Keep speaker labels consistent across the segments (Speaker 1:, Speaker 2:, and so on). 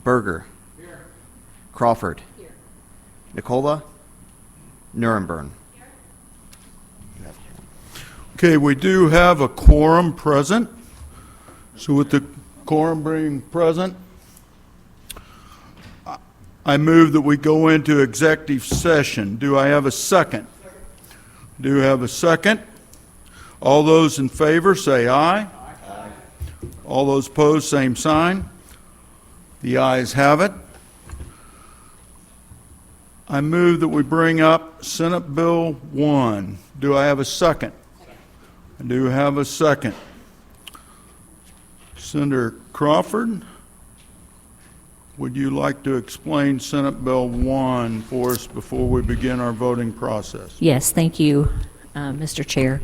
Speaker 1: Berger.
Speaker 2: Here.
Speaker 1: Crawford.
Speaker 2: Here.
Speaker 1: Nicola. Nuremberg.
Speaker 3: Okay, we do have a quorum present. So with the quorum being present, I move that we go into executive session. Do I have a second? Do you have a second? All those in favor say aye. Aye. All those opposed, same sign. The ayes have it. I move that we bring up Senate Bill 1. Do I have a second? I do have a second. Senator Crawford, would you like to explain Senate Bill 1 for us before we begin our voting process?
Speaker 2: Yes, thank you, Mr. Chair.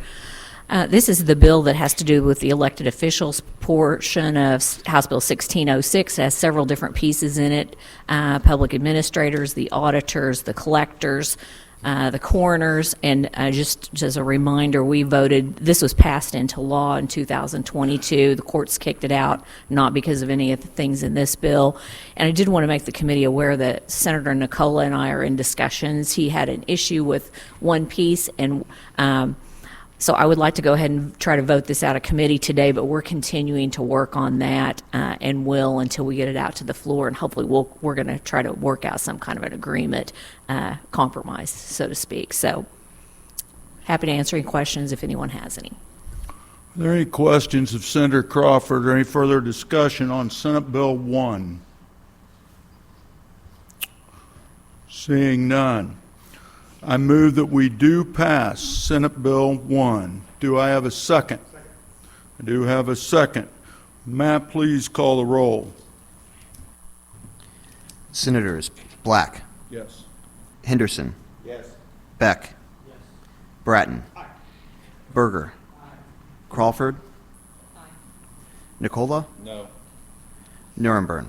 Speaker 2: This is the bill that has to do with the elected officials portion of House Bill 1606. It has several different pieces in it: public administrators, the auditors, the collectors, the coroners, and just as a reminder, we voted, this was passed into law in 2022. The courts kicked it out, not because of any of the things in this bill. And I did want to make the committee aware that Senator Nicola and I are in discussions. He had an issue with one piece, and so I would like to go ahead and try to vote this out of committee today, but we're continuing to work on that and will until we get it out to the floor, and hopefully we're going to try to work out some kind of an agreement, compromise, so to speak. So happy to answer any questions if anyone has any.
Speaker 3: Are there any questions of Senator Crawford or any further discussion on Senate Bill 1? Seeing none, I move that we do pass Senate Bill 1. Do I have a second? I do have a second. Matt, please call the roll.
Speaker 1: Senators Black.
Speaker 3: Yes.
Speaker 1: Henderson.
Speaker 3: Yes.
Speaker 1: Beck.
Speaker 3: Yes.
Speaker 1: Brattin.
Speaker 3: Aye.
Speaker 1: Berger.
Speaker 3: Aye.
Speaker 1: Crawford.
Speaker 2: Aye.
Speaker 1: Nicola.
Speaker 3: No.
Speaker 1: Nuremberg.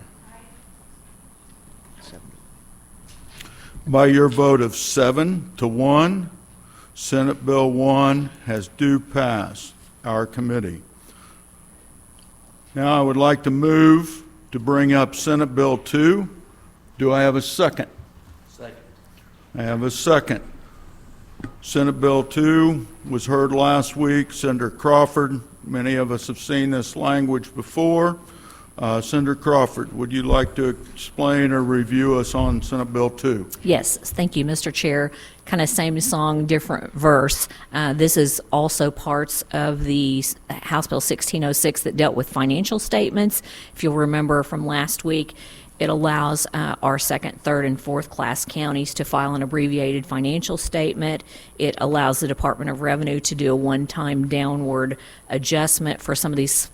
Speaker 3: By your vote of 7-1, Senate Bill 1 has due pass our committee. Now I would like to move to bring up Senate Bill 2. Do I have a second? Second. I have a second. Senate Bill 2 was heard last week. Senator Crawford, many of us have seen this language before. Senator Crawford, would you like to explain or review us on Senate Bill 2?
Speaker 2: Yes, thank you, Mr. Chair. Kind of same song, different verse. This is also parts of the House Bill 1606 that dealt with financial statements. If you'll remember from last week, it allows our second, third, and fourth class counties to file an abbreviated financial statement. It allows the Department of Revenue to do a one-time downward adjustment for some of these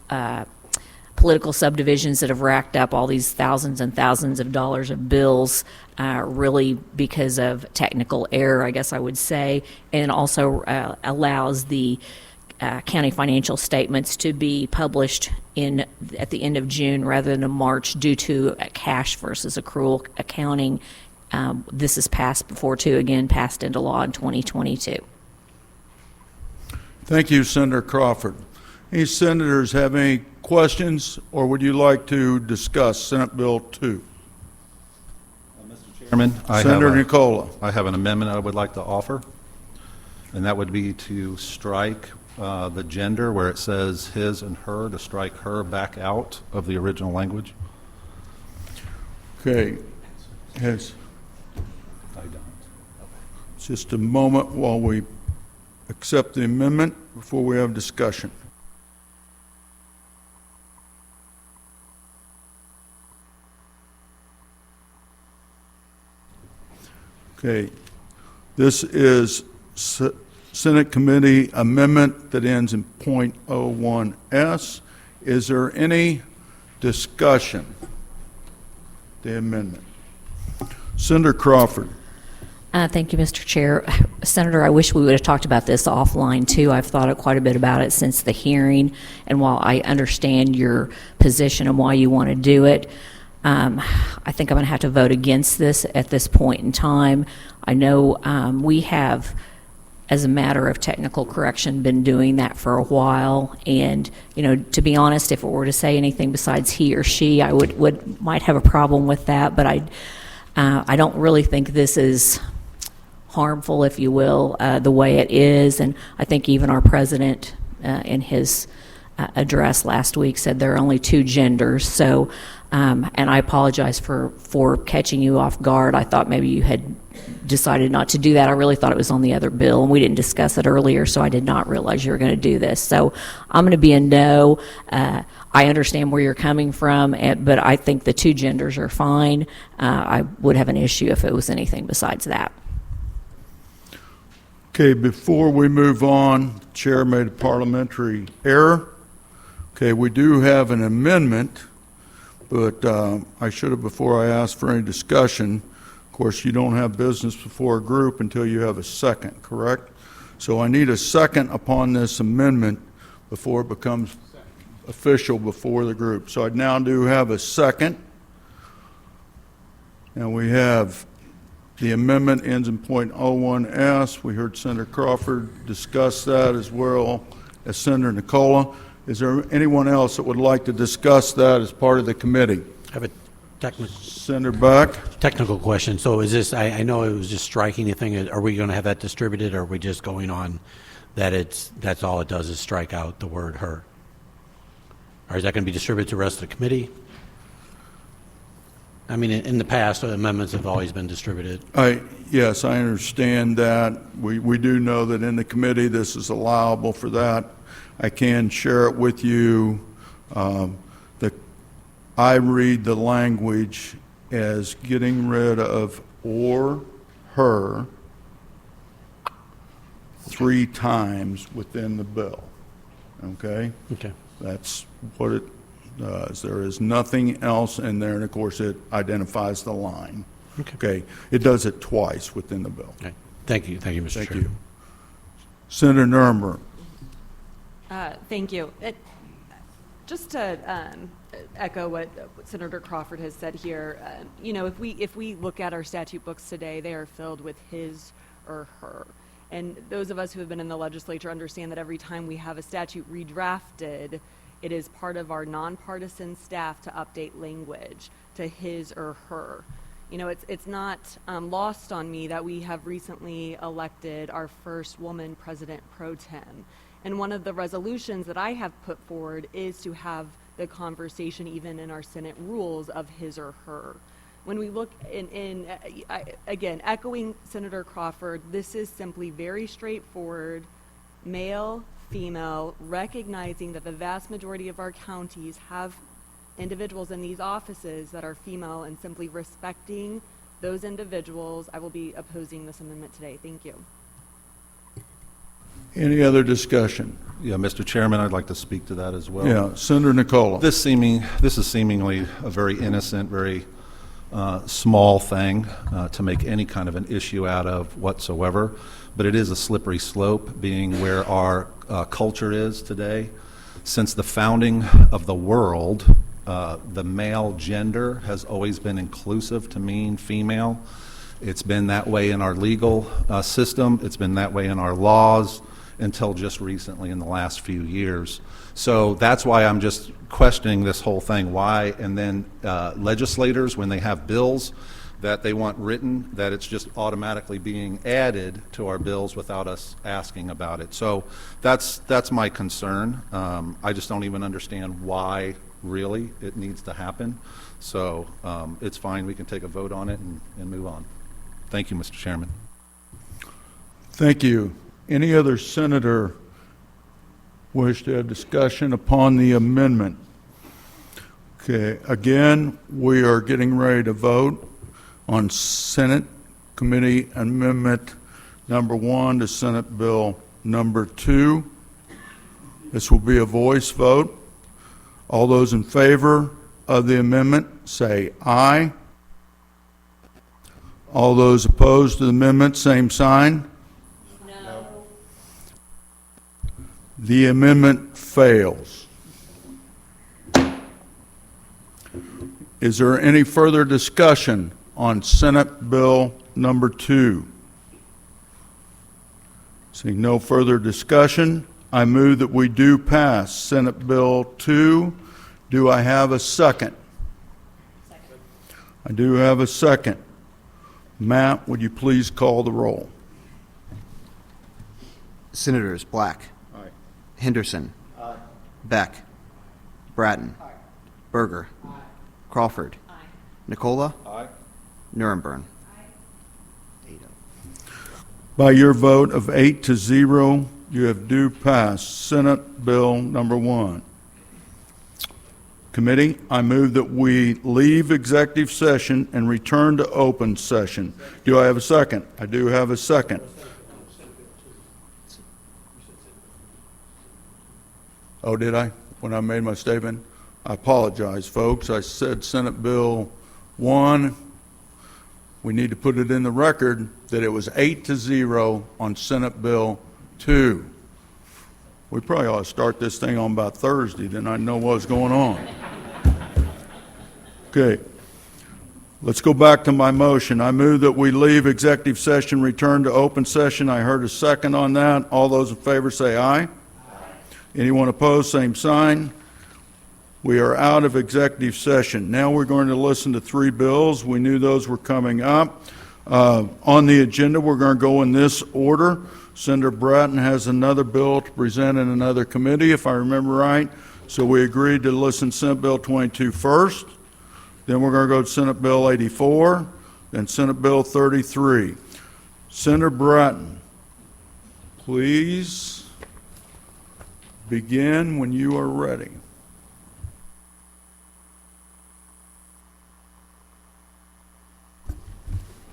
Speaker 2: political subdivisions that have racked up all these thousands and thousands of dollars of bills, really because of technical error, I guess I would say, and also allows the county financial statements to be published at the end of June rather than in March due to cash versus accrual accounting. This is passed before, too, again, passed into law in 2022.
Speaker 3: Thank you, Senator Crawford. Any senators have any questions, or would you like to discuss Senate Bill 2?
Speaker 4: Mr. Chairman,
Speaker 3: Senator Nicola.
Speaker 4: I have an amendment I would like to offer, and that would be to strike the gender where it says his and her, to strike her back out of the original language.
Speaker 3: Okay. Yes.
Speaker 4: I don't.
Speaker 3: Just a moment while we accept the amendment before we have discussion. Okay, this is Senate Committee Amendment that ends in .01S. Is there any discussion? The amendment. Senator Crawford.
Speaker 2: Thank you, Mr. Chair. Senator, I wish we would have talked about this offline, too. I've thought quite a bit about it since the hearing, and while I understand your position and why you want to do it, I think I'm going to have to vote against this at this point in time. I know we have as a matter of technical correction, been doing that for a while. And, you know, to be honest, if it were to say anything besides he or she, I might have a problem with that. But I don't really think this is harmful, if you will, the way it is. And I think even our president in his address last week said there are only two genders. So, and I apologize for catching you off guard. I thought maybe you had decided not to do that. I really thought it was on the other bill, and we didn't discuss it earlier, so I did not realize you were going to do this. So I'm going to be a no. I understand where you're coming from, but I think the two genders are fine. I would have an issue if it was anything besides that.
Speaker 3: Okay, before we move on, the chair made a parliamentary error. Okay, we do have an amendment, but I should have, before I asked for any discussion, of course, you don't have business before a group until you have a second, correct? So I need a second upon this amendment before it becomes official before the group. So I now do have a second. And we have the amendment ends in .01S. We heard Senator Crawford discuss that as well as Senator Nicola. Is there anyone else that would like to discuss that as part of the committee?
Speaker 5: I have a
Speaker 3: Senator Beck.
Speaker 5: technical question. So is this, I know it was just striking a thing. Are we going to have that distributed, or are we just going on that that's all it does is strike out the word her? Or is that going to be distributed to the rest of the committee? I mean, in the past, amendments have always been distributed.
Speaker 3: Yes, I understand that. We do know that in the committee this is allowable for that. I can share it with you. I read the language as getting rid of or her 3 times within the bill. Okay?
Speaker 5: Okay.
Speaker 3: That's what it does. There is nothing else in there, and of course it identifies the line. Okay? It does it twice within the bill.
Speaker 5: Okay. Thank you, Mr.
Speaker 3: Thank
Speaker 5: Chairman.
Speaker 3: you. Senator Nuremberg.
Speaker 6: Thank you. Just to echo what Senator Crawford has said here, you know, if we look at our statute books today, they are filled with his or her. And those of us who have been in the legislature understand that every time we have a statute redrafted, it is part of our nonpartisan staff to update language to his or her. You know, it's not lost on me that we have recently elected our first woman president pro tem. And one of the resolutions that I have put forward is to have the conversation even in our Senate rules of his or her. When we look again, echoing Senator Crawford, this is simply very straightforward, male, female, recognizing that the vast majority of our counties have individuals in these offices that are female, and simply respecting those individuals. I will be opposing this amendment today. Thank you.
Speaker 3: Any other discussion?
Speaker 4: Yeah, Mr. Chairman, I'd like to speak to that as well.
Speaker 3: Yeah, Senator Nicola.
Speaker 4: This is seemingly a very innocent, very small thing to make any kind of an issue out of whatsoever, but it is a slippery slope, being where our culture is today. Since the founding of the world, the male gender has always been inclusive to mean female. It's been that way in our legal system. It's been that way in our laws until just recently in the last few years. So that's why I'm just questioning this whole thing. Why? And then legislators, when they have bills that they want written, that it's just automatically being added to our bills without us asking about it. So that's my concern. I just don't even understand why really it needs to happen. So it's fine. We can take a vote on it and move on. Thank you, Mr. Chairman.
Speaker 3: Thank you. Any other senator wish to have discussion upon the amendment? Okay, again, we are getting ready to vote on Senate Committee Amendment number 1 to Senate Bill number 2. This will be a voice vote. All those in favor of the amendment say aye. All those opposed to the amendment, same sign. No. The amendment fails. Is there any further discussion on Senate Bill number 2? Seeing no further discussion, I move that we do pass Senate Bill 2. Do I have a second? I do have a second. Matt, would you please call the roll?
Speaker 1: Senators Black, Henderson, Beck, Brattin, Berger, Crawford, Nicola, Nuremberg.
Speaker 3: By your vote of 8-0, you have do pass Senate Bill number 1. Committee, I move that we leave executive session and return to open session. Do I have a second? I do have a second. Oh, did I? When I made my statement? I apologize, folks. I said Senate Bill 1. We need to put it in the record that it was 8-0 on Senate Bill 2. We probably ought to start this thing on about Thursday, then I know what's going on. Okay. Let's go back to my motion. I move that we leave executive session, return to open session. I heard a second on that. All those in favor say aye. Anyone opposed, same sign. We are out of executive session. Now we're going to listen to 3 bills. We knew those were coming up. On the agenda, we're going to go in this order. Senator Brattin has another bill to present in another committee, if I remember right. So we agreed to listen to Senate Bill 22 first. Then we're going to go to Senate Bill 84, then Senate Bill 33. Senator Brattin, please begin when you are ready.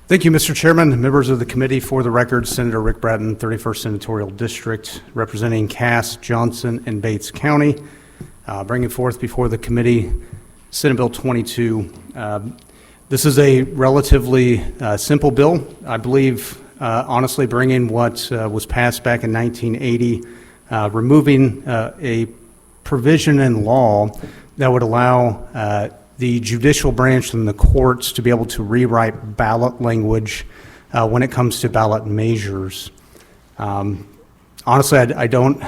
Speaker 7: Thank you, Mr. Chairman, members of the committee. For the record, Senator Rick Brattin, 31st Senatorial District, representing Cass, Johnson, and Bates County, bringing forth before the committee Senate Bill 22. This is a relatively simple bill. I believe, honestly, bringing what was passed back in 1980, removing a provision in law that would allow the judicial branch and the courts to be able to rewrite ballot language when it comes to ballot measures. Honestly, I don't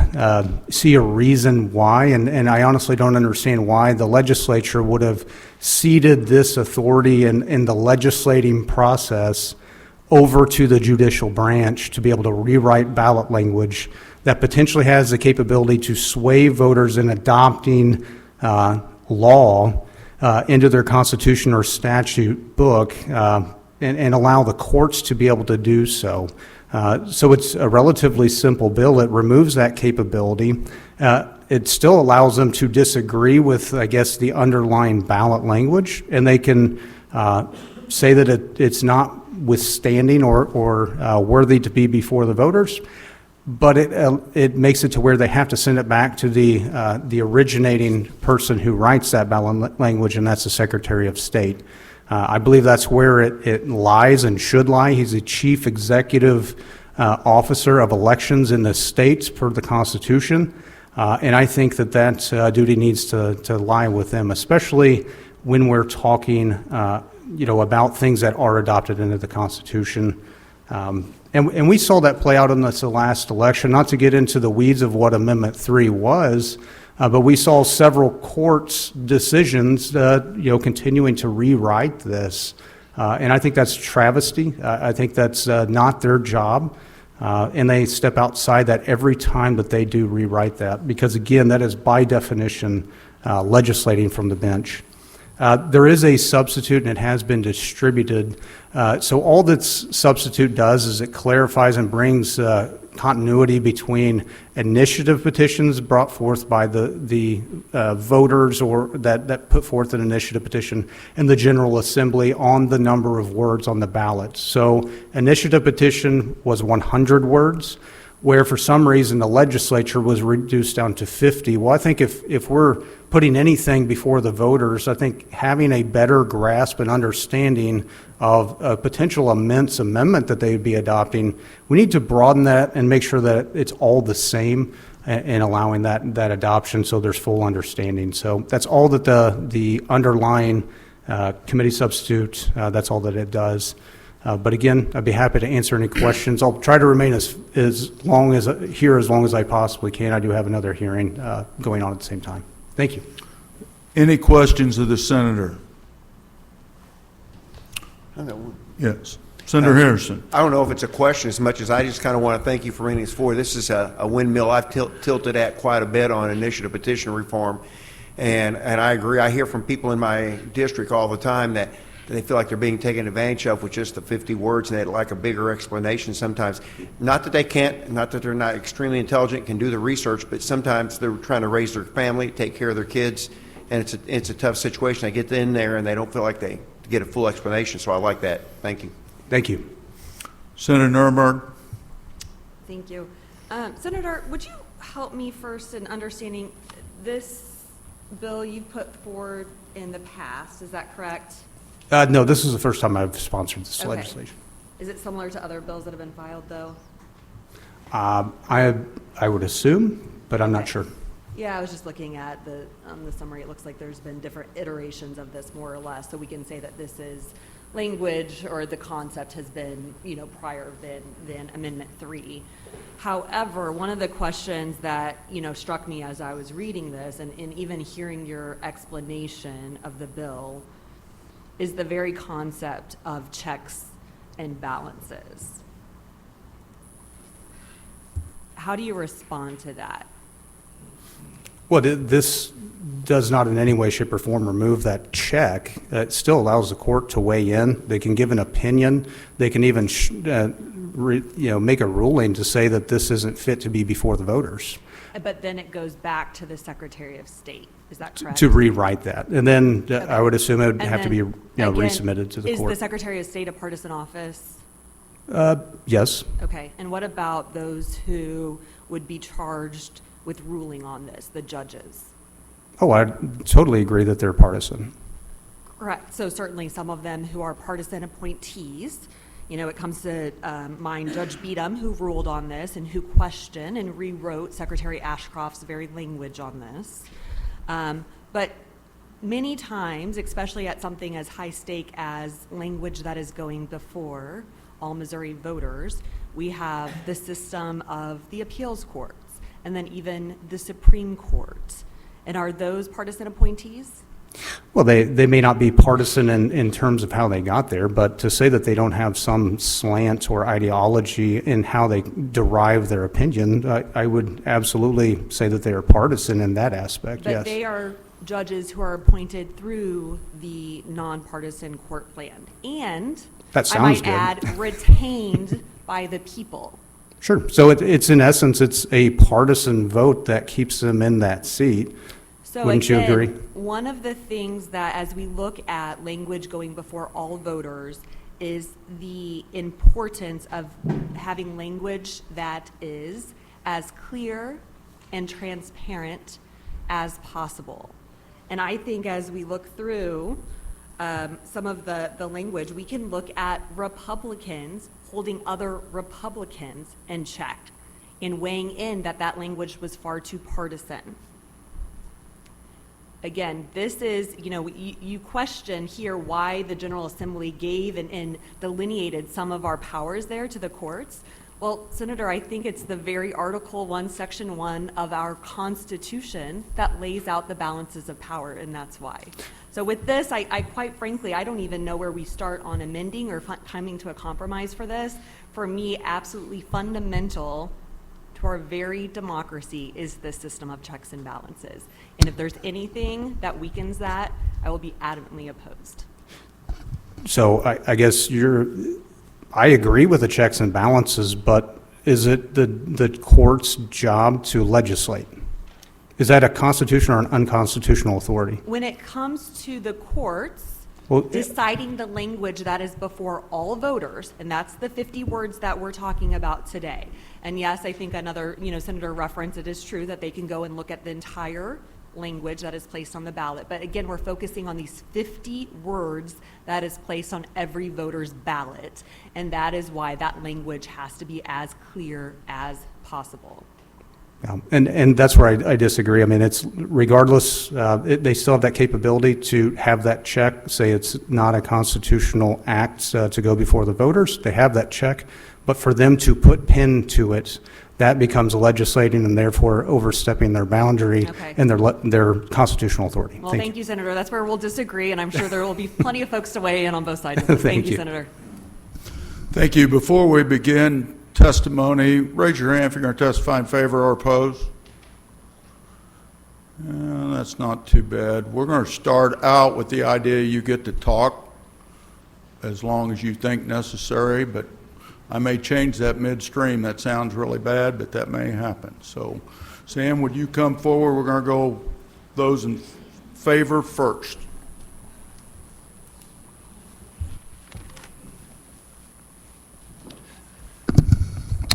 Speaker 7: see a reason why, and I honestly don't understand why the legislature would have ceded this authority in the legislating process over to the judicial branch to be able to rewrite ballot language that potentially has the capability to sway voters in adopting law into their constitution or statute book and allow the courts to be able to do so. So it's a relatively simple bill. It removes that capability. It still allows them to disagree with, I guess, the underlying ballot language, and they can say that it's not withstanding or worthy to be before the voters. But it makes it to where they have to send it back to the originating person who writes that ballot language, and that's the Secretary of State. I believe that's where it lies and should lie. He's the chief executive officer of elections in the states per the Constitution, and I think that duty needs to lie with them, especially when we're talking, about things that are adopted into the Constitution. And we saw that play out in this last election, not to get into the weeds of what Amendment 3 was, but we saw several courts' decisions, continuing to rewrite this. And I think that's travesty. I think that's not their job. And they step outside that every time that they do rewrite that, because, again, that is by definition legislating from the bench. There is a substitute, and it has been distributed. So all this substitute does is it clarifies and brings continuity between initiative petitions brought forth by the voters or that put forth an initiative petition and the General Assembly on the number of words on the ballot. So initiative petition was 100 words, where for some reason the legislature was reduced down to 50. Well, I think if we're putting anything before the voters, I think having a better grasp and understanding of a potential immense amendment that they would be adopting, we need to broaden that and make sure that it's all the same in allowing that adoption so there's full understanding. So that's all that the underlying committee substitute, that's all that it does. But again, I'd be happy to answer any questions. I'll try to remain as long as I possibly can. I do have another hearing going on at the same time. Thank you.
Speaker 3: Any questions of the senator? Yes. Senator Harrison.
Speaker 8: I don't know if it's a question as much as I just kind of want to thank you for bringing this forward. This is a windmill I've tilted at quite a bit on initiative petition reform, and I agree. I hear from people in my district all the time that they feel like they're being taken advantage of with just the 50 words, and they'd like a bigger explanation sometimes. Not that they can't, not that they're not extremely intelligent, can do the research, but sometimes they're trying to raise their family, take care of their kids, and it's a tough situation. They get in there and they don't feel like they get a full explanation, so I like that. Thank you.
Speaker 7: Thank you.
Speaker 3: Senator Nuremberg.
Speaker 6: Thank you. Senator, would you help me first in understanding this bill you put forward in the past? Is that correct?
Speaker 7: No, this is the first time I've sponsored this
Speaker 6: Okay.
Speaker 7: legislation.
Speaker 6: Is it similar to other bills that have been filed, though?
Speaker 7: I would assume, but I'm not sure.
Speaker 6: Yeah, I was just looking at the summary. It looks like there's been different iterations of this, more or less, so we can say that this is language or the concept has been, prior than Amendment 3. However, one of the questions that, struck me as I was reading this and even hearing your explanation of the bill is the very concept of checks and balances. How do you respond to that?
Speaker 7: Well, this does not in any way, shape, or form remove that check. It still allows the court to weigh in. They can give an opinion. They can even, make a ruling to say that this isn't fit to be before the voters.
Speaker 6: But then it goes back to the Secretary of State. Is that correct?
Speaker 7: To rewrite that, and then
Speaker 6: Okay.
Speaker 7: I would assume it would
Speaker 6: And
Speaker 7: have to be,
Speaker 6: then, again,
Speaker 7: resubmitted to the
Speaker 6: Is
Speaker 7: court.
Speaker 6: the Secretary of State a partisan office?
Speaker 7: Yes.
Speaker 6: Okay. And what about those who would be charged with ruling on this, the judges?
Speaker 7: Oh, I totally agree that they're partisan.
Speaker 6: Correct. So certainly some of them who are partisan appointees. It comes to mind Judge Beadham, who ruled on this and who questioned and rewrote Secretary Ashcroft's very language on this. But many times, especially at something as high stake as language that is going before all Missouri voters, we have the system of the appeals courts and then even the Supreme Court. And are those partisan appointees?
Speaker 7: Well, they may not be partisan in terms of how they got there, but to say that they don't have some slant or ideology in how they derive their opinion, I would absolutely say that they are partisan in that aspect,
Speaker 6: But
Speaker 7: yes.
Speaker 6: they are judges who are appointed through the nonpartisan court plan. And
Speaker 7: That
Speaker 6: I might
Speaker 7: sounds good.
Speaker 6: add, retained by the people.
Speaker 7: Sure. So it's in essence, it's a partisan vote that keeps them in that seat.
Speaker 6: So
Speaker 7: Wouldn't you
Speaker 6: again,
Speaker 7: agree?
Speaker 6: one of the things that as we look at language going before all voters is the importance of having language that is as clear and transparent as possible. And I think as we look through some of the language, we can look at Republicans holding other Republicans in check and weighing in that language was far too partisan. Again, this is, you question here why the General Assembly gave and delineated some of our powers there to the courts. Well, Senator, I think it's the very Article 1, Section 1 of our Constitution that lays out the balances of power, and that's why. So with this, I quite frankly, I don't even know where we start on amending or coming to a compromise for this. For me, absolutely fundamental to our very democracy is this system of checks and balances. And if there's anything that weakens that, I will be adamantly opposed.
Speaker 7: So I guess I agree with the checks and balances, but is it the court's job to legislate? Is that a constitutional or an unconstitutional authority?
Speaker 6: When it comes to the courts,
Speaker 7: Well,
Speaker 6: deciding the language that is before all voters, and that's the 50 words that we're talking about today. And yes, I think another, Senator referenced, it is true that they can go and look at the entire language that is placed on the ballot. But again, we're focusing on these 50 words that is placed on every voter's ballot. And that is why that language has to be as clear as possible.
Speaker 7: And that's where I disagree. I mean, it's regardless, they still have that capability to have that check, say it's not a constitutional act to go before the voters. They have that check. But for them to put pen to it, that becomes legislating and therefore overstepping their boundary
Speaker 6: Okay.
Speaker 7: and their constitutional authority.
Speaker 6: Well, thank you, Senator. That's where we'll disagree, and I'm sure there will be plenty of folks to weigh in on both sides of this. Thank you,
Speaker 7: you.
Speaker 6: Senator.
Speaker 3: Thank you. Before we begin testimony, raise your hand if you're going to testify in favor or oppose. That's not too bad. We're going to start out with the idea you get to talk as long as you think necessary, but I may change that midstream. That sounds really bad, but that may happen. So, Sam, would you come forward? We're going to go those in favor first.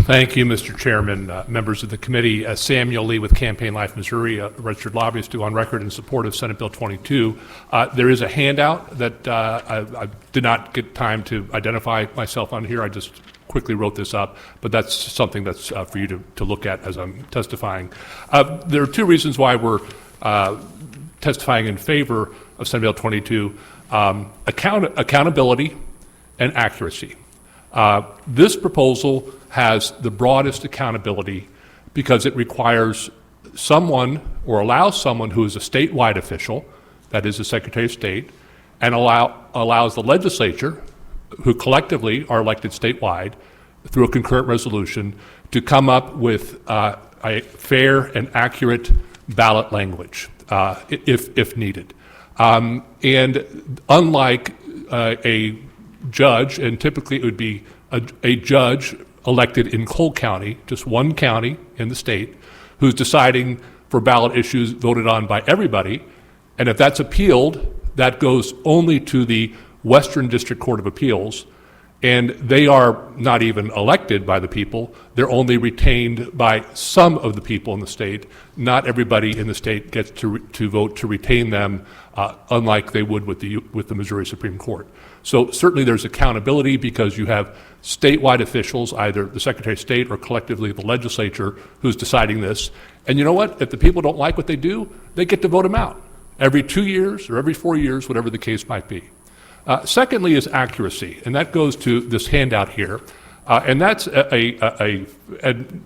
Speaker 9: Thank you, Mr. Chairman, members of the committee. Samuel Lee with Campaign Life Missouri, a registered lobbyist, on record in support of Senate Bill 22. There is a handout that I did not get time to identify myself on here. I just quickly wrote this up, but that's something that's for you to look at as I'm testifying. There are two reasons why we're testifying in favor of Senate Bill 22, accountability and accuracy. This proposal has the broadest accountability because it requires someone or allows someone who is a statewide official, that is the Secretary of State, and allows the legislature, who collectively are elected statewide through a concurrent resolution, to come up with a fair and accurate ballot language if needed. And unlike a judge, and typically it would be a judge elected in Cole County, just one county in the state, who's deciding for ballot issues voted on by everybody, and if that's appealed, that goes only to the Western District Court of Appeals, and they are not even elected by the people. They're only retained by some of the people in the state. Not everybody in the state gets to vote to retain them, unlike they would with the Missouri Supreme Court. So certainly there's accountability because you have statewide officials, either the Secretary of State or collectively the legislature, who's deciding this. And you know what? If the people don't like what they do, they get to vote them out every 2 years or every 4 years, whatever the case might be. Secondly is accuracy, and that goes to this handout here. And that's and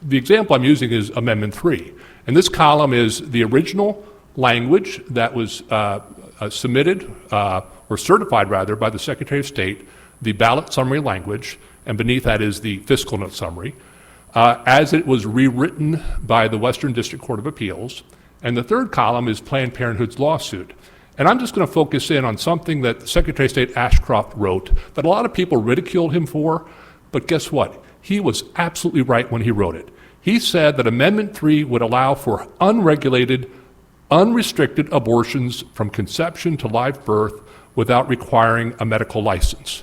Speaker 9: the example I'm using is Amendment 3. And this column is the original language that was submitted, or certified rather, by the Secretary of State, the ballot summary language, and beneath that is the fiscal note summary, as it was rewritten by the Western District Court of Appeals. And the third column is Planned Parenthood's lawsuit. And I'm just going to focus in on something that Secretary of State Ashcroft wrote that a lot of people ridiculed him for, but guess what? He was absolutely right when he wrote it. He said that Amendment 3 would allow for unregulated, unrestricted abortions from conception to live birth without requiring a medical license.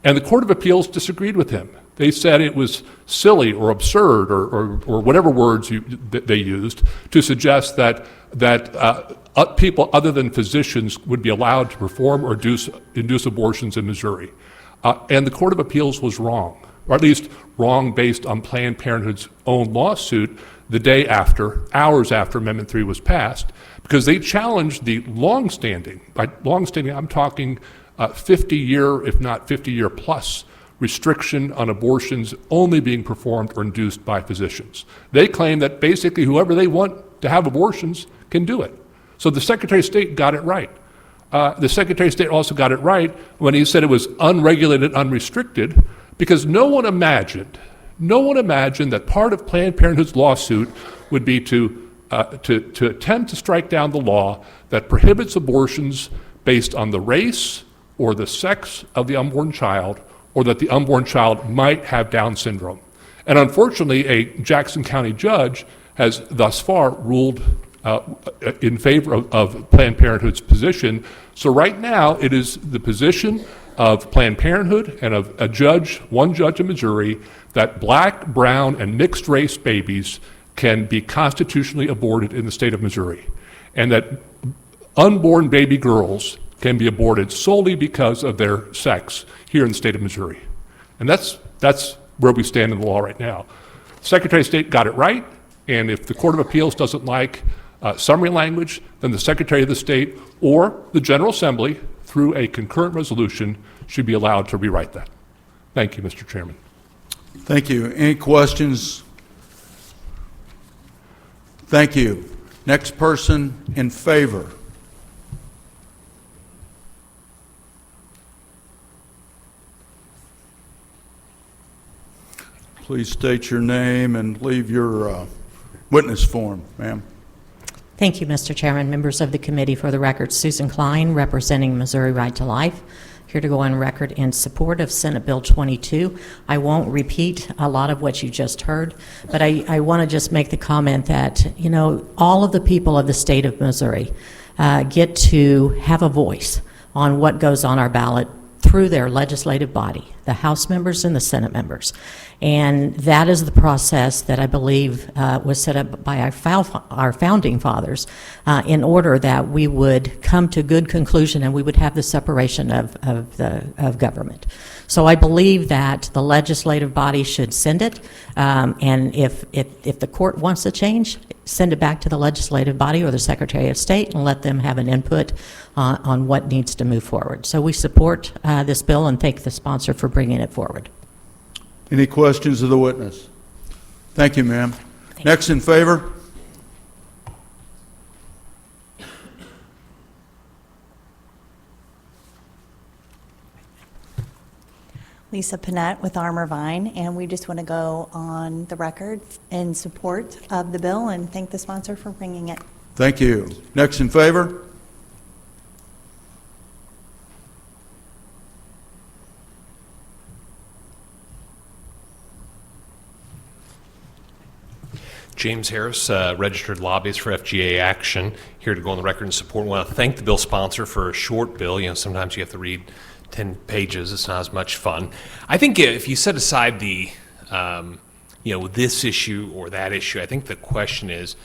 Speaker 9: And the Court of Appeals disagreed with him. They said it was silly or absurd or whatever words they used to suggest that people other than physicians would be allowed to perform or induce abortions in Missouri. And the Court of Appeals was wrong, or at least wrong based on Planned Parenthood's own lawsuit the day after, hours after Amendment 3 was passed, because they challenged the longstanding, by longstanding I'm talking 50-year, if not 50-year plus, restriction on abortions only being performed or induced by physicians. They claim that basically whoever they want to have abortions can do it. So the Secretary of State got it right. The Secretary of State also got it right when he said it was unregulated, unrestricted, because no one imagined that part of Planned Parenthood's lawsuit would be to attempt to strike down the law that prohibits abortions based on the race or the sex of the unborn child, or that the unborn child might have Down syndrome. And unfortunately, a Jackson County judge has thus far ruled in favor of Planned Parenthood's position. So right now, it is the position of Planned Parenthood and of one judge in Missouri, that black, brown, and mixed race babies can be constitutionally aborted in the state of Missouri, and that unborn baby girls can be aborted solely because of their sex here in the state of Missouri. And that's where we stand in the law right now. Secretary of State got it right. And if the Court of Appeals doesn't like summary language, then the Secretary of the State or the General Assembly, through a concurrent resolution, should be allowed to rewrite that. Thank you, Mr. Chairman.
Speaker 3: Thank you. Any questions? Thank you. Next person in favor. Please state your name and leave your witness form, ma'am.
Speaker 10: Thank you, Mr. Chairman. Members of the committee, for the record, Susan Klein, representing Missouri Right to Life, here to go on record in support of Senate Bill 22. I won't repeat a lot of what you just heard, but I want to just make the comment that, you know, all of the people of the state of Missouri get to have a voice on what goes on our ballot through their legislative body, the House members and the Senate members. And that is the process that I believe was set up by our founding fathers in order that we would come to good conclusion and we would have the separation of government. So I believe that the legislative body should send it, and if the court wants a change, send it back to the legislative body or the Secretary of State and let them have an input on what needs to move forward. So we support this bill and thank the sponsor for bringing it forward.
Speaker 3: Any questions of the witness? Thank you, ma'am. Next in favor?
Speaker 11: Lisa Panett with Armor Vine, and we just want to go on the record in support of the bill and thank the sponsor for bringing it.
Speaker 3: Thank you. Next in favor?
Speaker 12: James Harris, registered lobbyist for FGA Action, here to go on the record in support. I want to thank the bill sponsor for a short bill. You know, sometimes you have to read 10 pages. It's not as much fun. I think if you set aside the, this issue or that issue, I think the question is,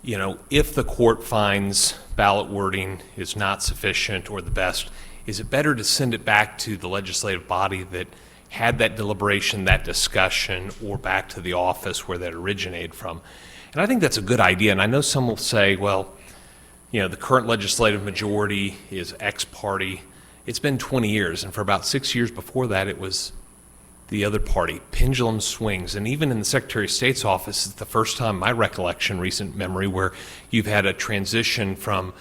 Speaker 12: you know, if the court finds ballot wording is not sufficient or the best, is it better to send it back to the legislative body that had that deliberation, that discussion, or back to the office where that originated from? And I think that's a good idea. And I know some will say, well, you know, the current legislative majority is X party. It's been 20 years, and for about 6 years before that, it was the other party. Pendulum swings, and even in the Secretary of State's office, it's the first time, my recollection, recent memory, where you've had a transition from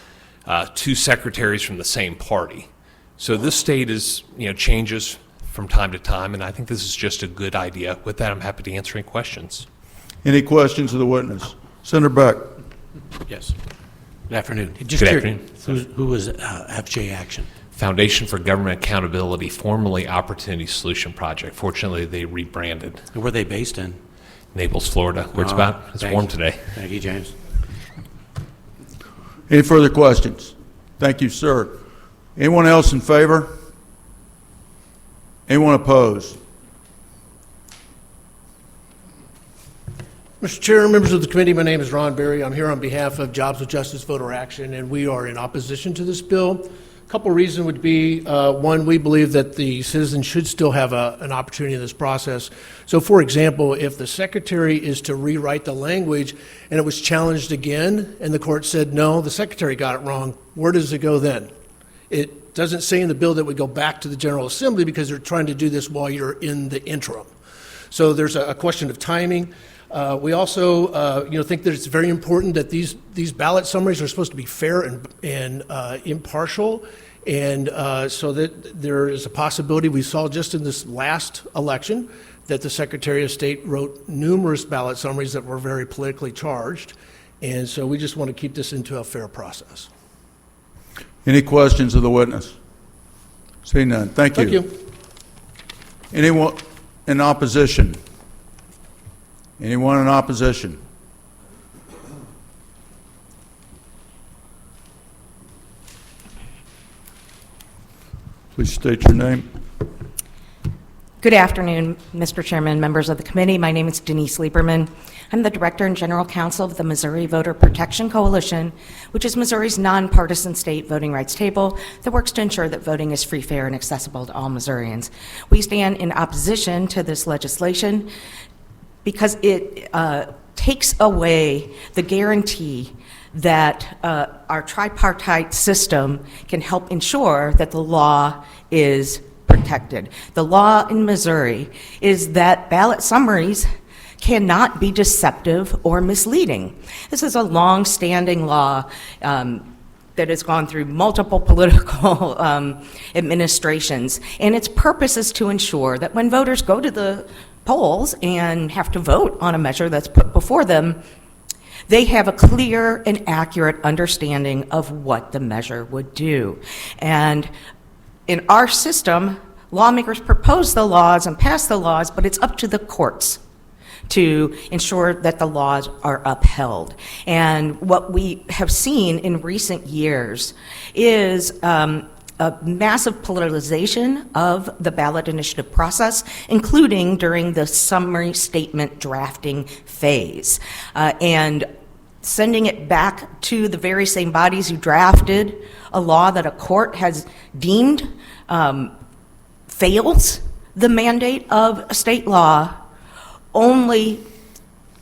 Speaker 12: two secretaries from the same party. So this state is, you know, changes from time to time, and I think this is just a good idea. With that, I'm happy to answer any questions.
Speaker 3: Any questions of the witness? Senator Beck.
Speaker 5: Yes. Good afternoon. Just
Speaker 12: Good
Speaker 5: curious,
Speaker 12: afternoon.
Speaker 5: Who was FJ Action?
Speaker 12: Foundation for Government Accountability, formerly Opportunity Solution Project. Fortunately, they rebranded.
Speaker 5: And where are they based in?
Speaker 12: Naples, Florida, where it's about. It's
Speaker 5: thanks.
Speaker 12: warm today.
Speaker 5: Thank you, James.
Speaker 3: Any further questions? Thank you, sir. Anyone else in favor? Anyone opposed?
Speaker 13: Mr. Chair, members of the committee, my name is Ron Berry. I'm here on behalf of Jobs with Justice Voter Action, and we are in opposition to this bill. A couple of reasons would be, one, we believe that the citizens should still have an opportunity in this process. So, for example, if the secretary is to rewrite the language and it was challenged again and the court said, no, the secretary got it wrong, where does it go then? It doesn't say in the bill that we go back to the General Assembly because they're trying to do this while you're in the interim. So there's a question of timing. We also, think that it's very important that these ballot summaries are supposed to be fair and impartial, and so that there is a possibility. We saw just in this last election that the Secretary of State wrote numerous ballot summaries that were very politically charged, and so we just want to keep this into a fair process.
Speaker 3: Any questions of the witness? Seeing none. Thank you.
Speaker 13: Thank you.
Speaker 3: Anyone in opposition? Anyone in opposition? Please state your name.
Speaker 14: Good afternoon, Mr. Chairman, members of the committee. My name is Denise Lieberman. I'm the Director and General Counsel of the Missouri Voter Protection Coalition, which is Missouri's nonpartisan state voting rights table that works to ensure that voting is free, fair, and accessible to all Missourians. We stand in opposition to this legislation because it takes away the guarantee that our tripartite system can help ensure that the law is protected. The law in Missouri is that ballot summaries cannot be deceptive or misleading. This is a long-standing law that has gone through multiple political administrations, and its purpose is to ensure that when voters go to the polls and have to vote on a measure that's put before them, they have a clear and accurate understanding of what the measure would do. And in our system, lawmakers propose the laws and pass the laws, but it's up to the courts to ensure that the laws are upheld. And what we have seen in recent years is a massive politicization of the ballot initiative process, including during the summary statement drafting phase. And sending it back to the very same bodies who drafted a law that a court has deemed fails the mandate of a state law only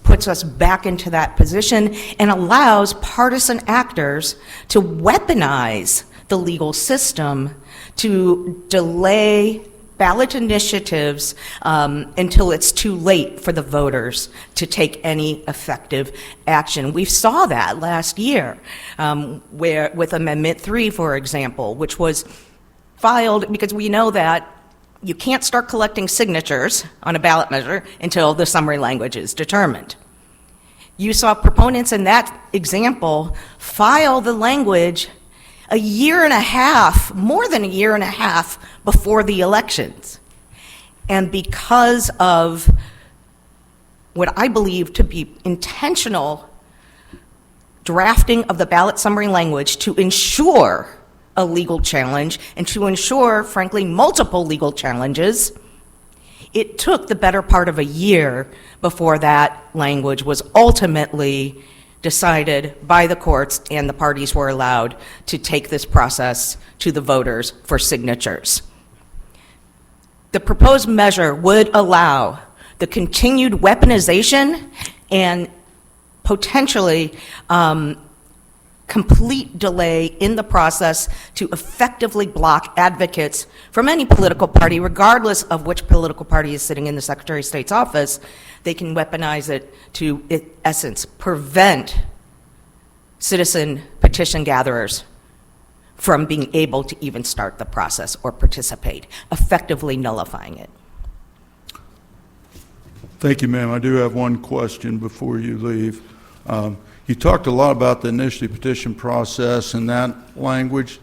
Speaker 14: puts us back into that position and allows partisan actors to weaponize the legal system to delay ballot initiatives until it's too late for the voters to take any effective action. We saw that last year where with Amendment 3, for example, which was filed because we know that you can't start collecting signatures on a ballot measure until the summary language is determined. You saw proponents in that example file the language a year and a half, more than a year and a half before the elections. And because of what I believe to be intentional drafting of the ballot summary language to ensure a legal challenge and to ensure, frankly, multiple legal challenges, it took the better part of a year before that language was ultimately decided by the courts and the parties were allowed to take this process to the voters for signatures. The proposed measure would allow the continued weaponization and potentially complete delay in the process to effectively block advocates from any political party, regardless of which political party is sitting in the Secretary of State's office. They can weaponize it to, in essence, prevent citizen petition gatherers from being able to even start the process or participate, effectively nullifying it.
Speaker 3: Thank you, ma'am. I do have one question before you leave. You talked a lot about the initiative petition process and that language,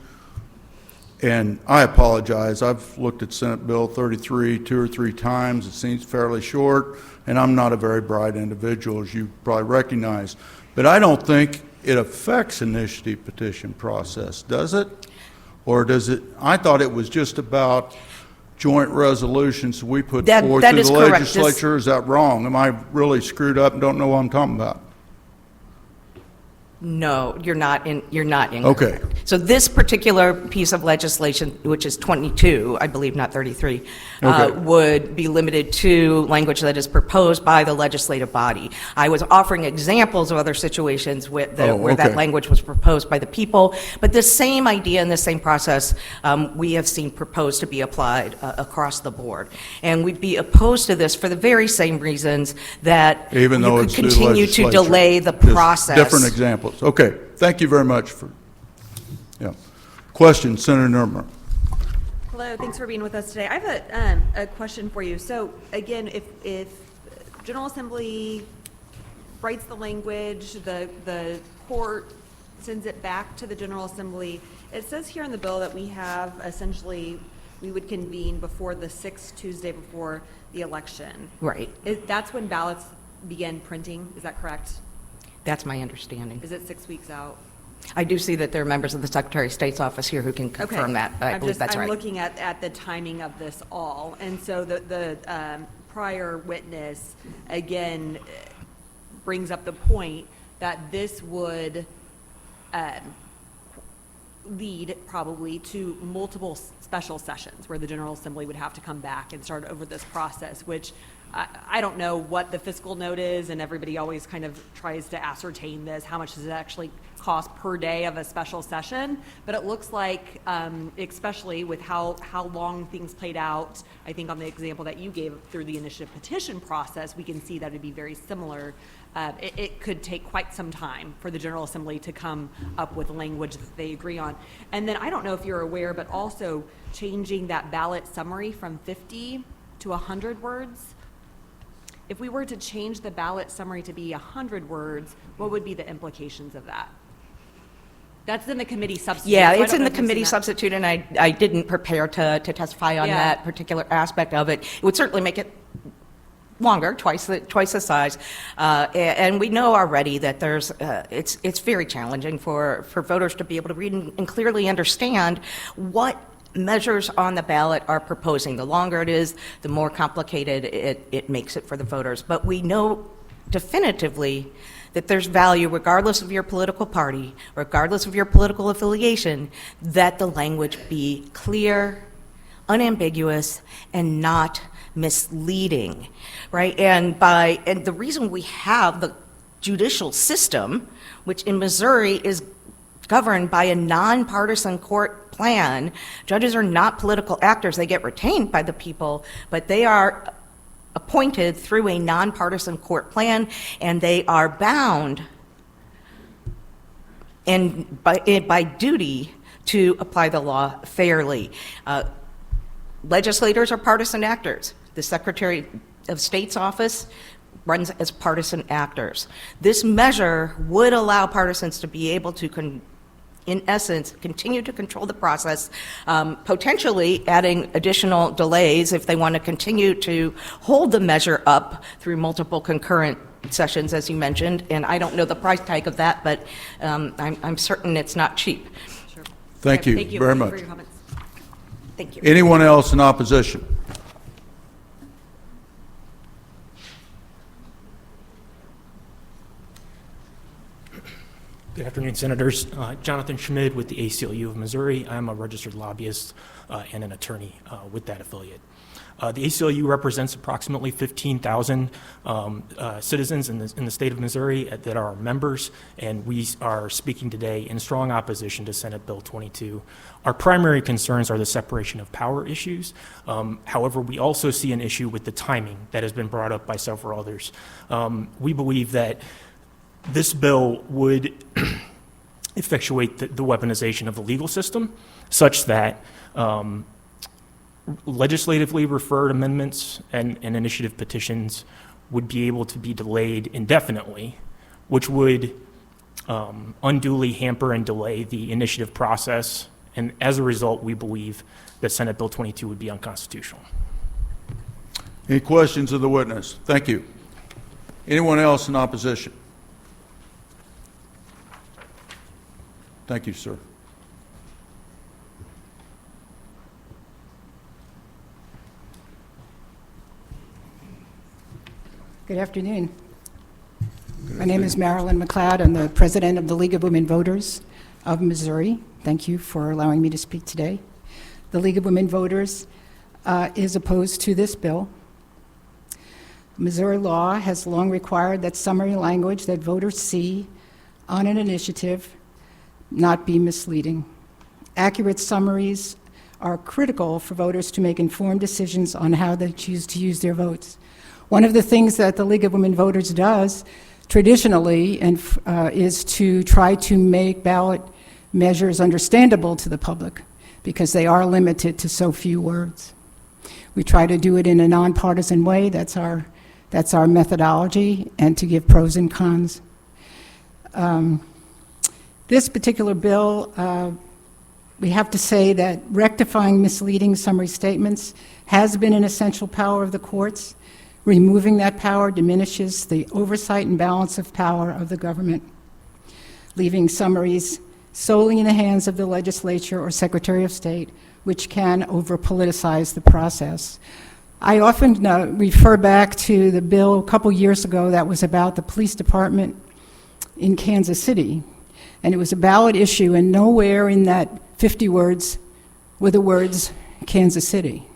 Speaker 3: and I apologize. I've looked at Senate Bill 33 2 or 3 times. It seems fairly short, and I'm not a very bright individual, as you probably recognize. But I don't think it affects initiative petition process, does it? Or does it? I thought it was just about joint resolutions we put forth to the legislature. Is that wrong? Am I really screwed up and don't know what I'm talking about?
Speaker 14: No, you're not incorrect.
Speaker 3: Okay.
Speaker 14: So this particular piece of legislation, which is 22, I believe, not 33, would be limited to language that is proposed by the legislative body. I was offering examples of other situations where that language was proposed by the people, but the same idea and the same process we have seen proposed to be applied across the board. And we'd be opposed to this for the very same reasons that
Speaker 3: even though
Speaker 14: you could continue to delay the process.
Speaker 3: Different examples. Okay, thank you very much for, Question, Senator Nermer.
Speaker 6: Hello, thanks for being with us today. I have a question for you. So again, if General Assembly writes the language, the court sends it back to the General Assembly, it says here in the bill that we have essentially, we would convene before the 6th Tuesday before the election.
Speaker 14: Right.
Speaker 6: That's when ballots begin printing, is that correct?
Speaker 14: That's my understanding.
Speaker 6: Is it 6 weeks out?
Speaker 14: I do see that there are members of the Secretary of State's office here who can confirm that. I believe that's right.
Speaker 6: I'm looking at the timing of this all. And so the prior witness, again, brings up the point that this would lead probably to multiple special sessions where the General Assembly would have to come back and start over this process, which I don't know what the fiscal note is, and everybody always kind of tries to ascertain this. How much does it actually cost per day of a special session? But it looks like, especially with how long things played out, I think on the example that you gave through the initiative petition process, we can see that it'd be very similar. It could take quite some time for the General Assembly to come up with language that they agree on. And then I don't know if you're aware, but also changing that ballot summary from 50 to 100 words. If we were to change the ballot summary to be 100 words, what would be the implications of that? That's in the committee substitute.
Speaker 14: Yeah,
Speaker 6: so I
Speaker 14: it's
Speaker 6: don't
Speaker 14: in
Speaker 6: know
Speaker 14: the
Speaker 6: if you've
Speaker 14: committee
Speaker 6: seen that.
Speaker 14: substitute, and I didn't prepare to testify on
Speaker 6: Yeah.
Speaker 14: that particular aspect of it. It would certainly make it longer, twice the size. And we know already that it's very challenging for voters to be able to read and clearly understand what measures on the ballot are proposing. The longer it is, the more complicated it makes it for the voters. But we know definitively that there's value, regardless of your political party, regardless of your political affiliation, that the language be clear, unambiguous, and not misleading, right? And the reason we have the judicial system, which in Missouri is governed by a nonpartisan court plan. Judges are not political actors. They get retained by the people, but they are appointed through a nonpartisan court plan, and they are bound and by duty to apply the law fairly. Legislators are partisan actors. The Secretary of State's office runs as partisan actors. This measure would allow partisans to be able to, in essence, continue to control the process, potentially adding additional delays if they want to continue to hold the measure up through multiple concurrent sessions, as you mentioned. And I don't know the price tag of that, but I'm certain it's not cheap.
Speaker 6: Sure.
Speaker 3: Thank you
Speaker 6: Thank you
Speaker 3: very
Speaker 6: for
Speaker 3: much.
Speaker 6: your comments.
Speaker 14: Thank you.
Speaker 3: Anyone else in opposition?
Speaker 15: Good afternoon, Senators. Jonathan Schmid with the ACLU of Missouri. I'm a registered lobbyist and an attorney with that affiliate. The ACLU represents approximately 15,000 citizens in the state of Missouri that are our members, and we are speaking today in strong opposition to Senate Bill 22. Our primary concerns are the separation of power issues. However, we also see an issue with the timing that has been brought up by several others. We believe that this bill would effectuate the weaponization of the legal system such that legislatively referred amendments and initiative petitions would be able to be delayed indefinitely, which would unduly hamper and delay the initiative process. And as a result, we believe that Senate Bill 22 would be unconstitutional.
Speaker 3: Any questions of the witness? Thank you. Anyone else in opposition? Thank you, sir.
Speaker 16: Good afternoon. My name is Marilyn McLeod. I'm the president of the League of Women Voters of Missouri. Thank you for allowing me to speak today. The League of Women Voters is opposed to this bill. Missouri law has long required that summary language that voters see on an initiative not be misleading. Accurate summaries are critical for voters to make informed decisions on how they choose to use their votes. One of the things that the League of Women Voters does traditionally is to try to make ballot measures understandable to the public because they are limited to so few words. We try to do it in a nonpartisan way. That's our methodology, and to give pros and cons. This particular bill, we have to say that rectifying misleading summary statements has been an essential power of the courts. Removing that power diminishes the oversight and balance of power of the government, leaving summaries solely in the hands of the legislature or Secretary of State, which can over-politicize the process. I often refer back to the bill a couple years ago that was about the police department in Kansas City. And it was a ballot issue, and nowhere in that 50 words were the words Kansas City.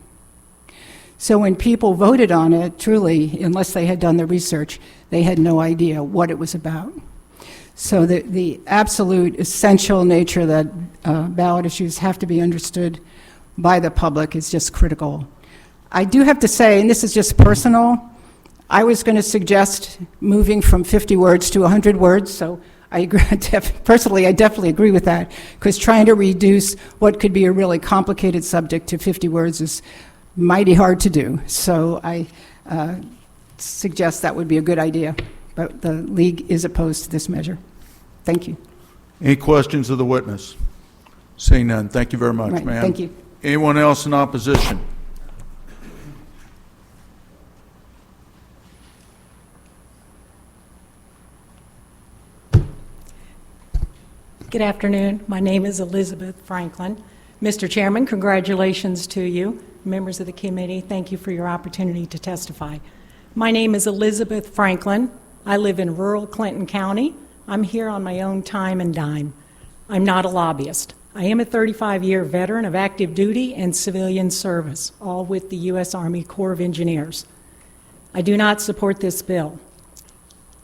Speaker 16: So when people voted on it, truly, unless they had done the research, they had no idea what it was about. So the absolute essential nature that ballot issues have to be understood by the public is just critical. I do have to say, and this is just personal, I was going to suggest moving from 50 words to 100 words, so I agree, personally, I definitely agree with that, because trying to reduce what could be a really complicated subject to 50 words is mighty hard to do. So I suggest that would be a good idea, but the League is opposed to this measure. Thank you.
Speaker 3: Any questions of the witness? Seeing none, thank you very much,
Speaker 16: Right,
Speaker 3: ma'am.
Speaker 16: thank you.
Speaker 3: Anyone else in opposition?
Speaker 17: Good afternoon. My name is Elizabeth Franklin. Mr. Chairman, congratulations to you. Members of the committee, thank you for your opportunity to testify. My name is Elizabeth Franklin. I live in rural Clinton County. I'm here on my own time and dime. I'm not a lobbyist. I am a 35-year veteran of active duty and civilian service, all with the U.S. Army Corps of Engineers. I do not support this bill.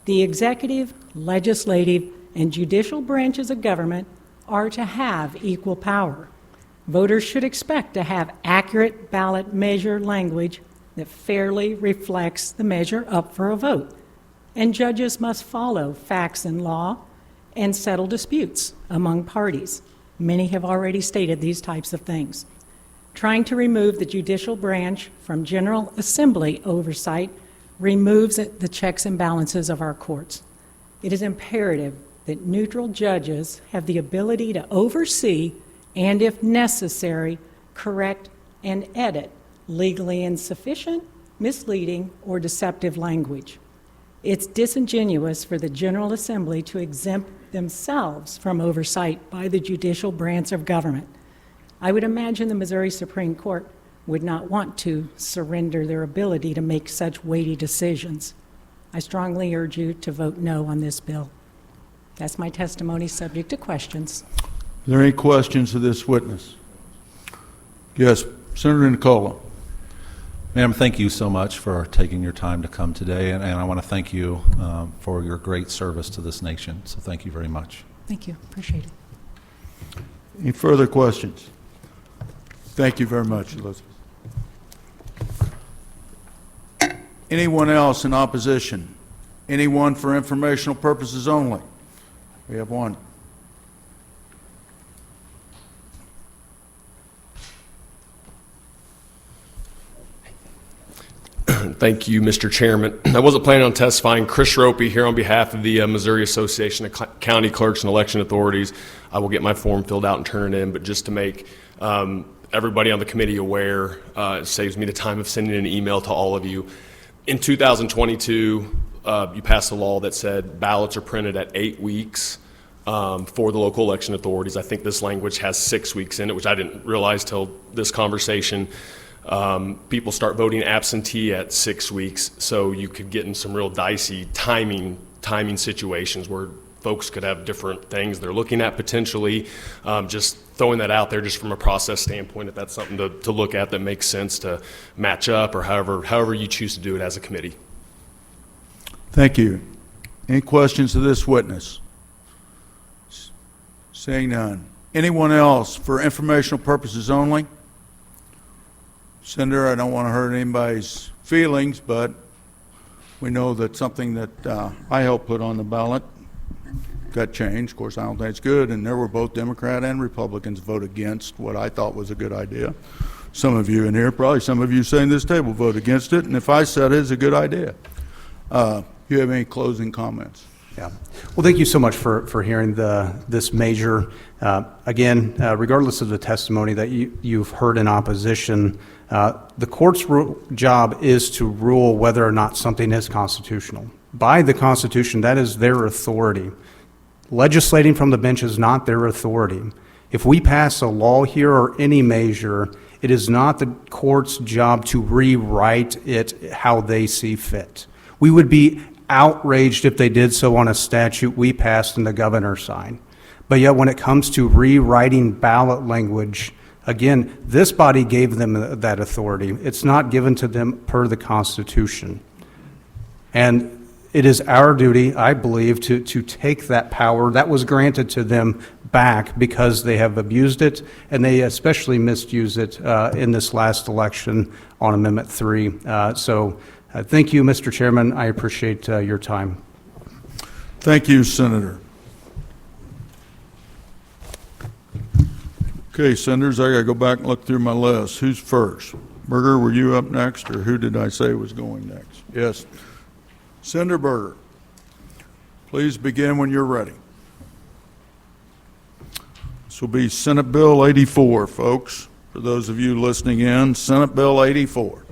Speaker 17: The executive, legislative, and judicial branches of government are to have equal power. Voters should expect to have accurate ballot measure language that fairly reflects the measure up for a vote. And judges must follow facts and law and settle disputes among parties. Many have already stated these types of things. Trying to remove the judicial branch from General Assembly oversight removes the checks and balances of our courts. It is imperative that neutral judges have the ability to oversee and, if necessary, correct and edit legally insufficient, misleading, or deceptive language. It's disingenuous for the General Assembly to exempt themselves from oversight by the judicial branch of government. I would imagine the Missouri Supreme Court would not want to surrender their ability to make such weighty decisions. I strongly urge you to vote no on this bill. That's my testimony, subject to questions.
Speaker 3: Are there any questions of this witness? Yes, Senator Nicola.
Speaker 4: Ma'am, thank you so much for taking your time to come today, and I want to thank you for your great service to this nation. So thank you very much.
Speaker 17: Thank you. Appreciate it.
Speaker 3: Any further questions? Thank you very much, Elizabeth. Anyone else in opposition? Anyone for informational purposes only? We have one.
Speaker 18: Thank you, Mr. Chairman. I wasn't planning on testifying. Chris Ropey here on behalf of the Missouri Association of County Clerks and Election Authorities. I will get my form filled out and turn it in, but just to make everybody on the committee aware, it saves me the time of sending an email to all of you. In 2022, you passed a law that said ballots are printed at 8 weeks for the local election authorities. I think this language has 6 weeks in it, which I didn't realize till this conversation. People start voting absentee at 6 weeks, so you could get in some real dicey timing situations where folks could have different things they're looking at potentially. Just throwing that out there just from a process standpoint, if that's something to look at that makes sense to match up, or however you choose to do it as a committee.
Speaker 3: Thank you. Any questions of this witness? Seeing none. Anyone else for informational purposes only? Senator, I don't want to hurt anybody's feelings, but we know that something that I helped put on the ballot got changed. Of course, I don't think it's good, and there were both Democrat and Republicans vote against what I thought was a good idea. Some of you in here, probably some of you sitting at this table, vote against it, and if I said it's a good idea. You have any closing comments?
Speaker 7: Yeah. Well, thank you so much for hearing this measure. Again, regardless of the testimony that you've heard in opposition, the court's job is to rule whether or not something is constitutional. By the Constitution, that is their authority. Legislating from the bench is not their authority. If we pass a law here or any measure, it is not the court's job to rewrite it how they see fit. We would be outraged if they did so on a statute we passed and the governor signed. But yet, when it comes to rewriting ballot language, again, this body gave them that authority. It's not given to them per the Constitution. And it is our duty, I believe, to take that power that was granted to them back because they have abused it, and they especially misused it in this last election on Amendment 3. Thank you, Mr. Chairman. I appreciate your time.
Speaker 3: Thank you, Senator. Okay, Senators, I got to go back and look through my list. Who's first? Berger, were you up next, or who did I say was going next? Yes. Senator Berger, please begin when you're ready. This will be Senate Bill 84, folks. For those of you listening in, Senate Bill 84.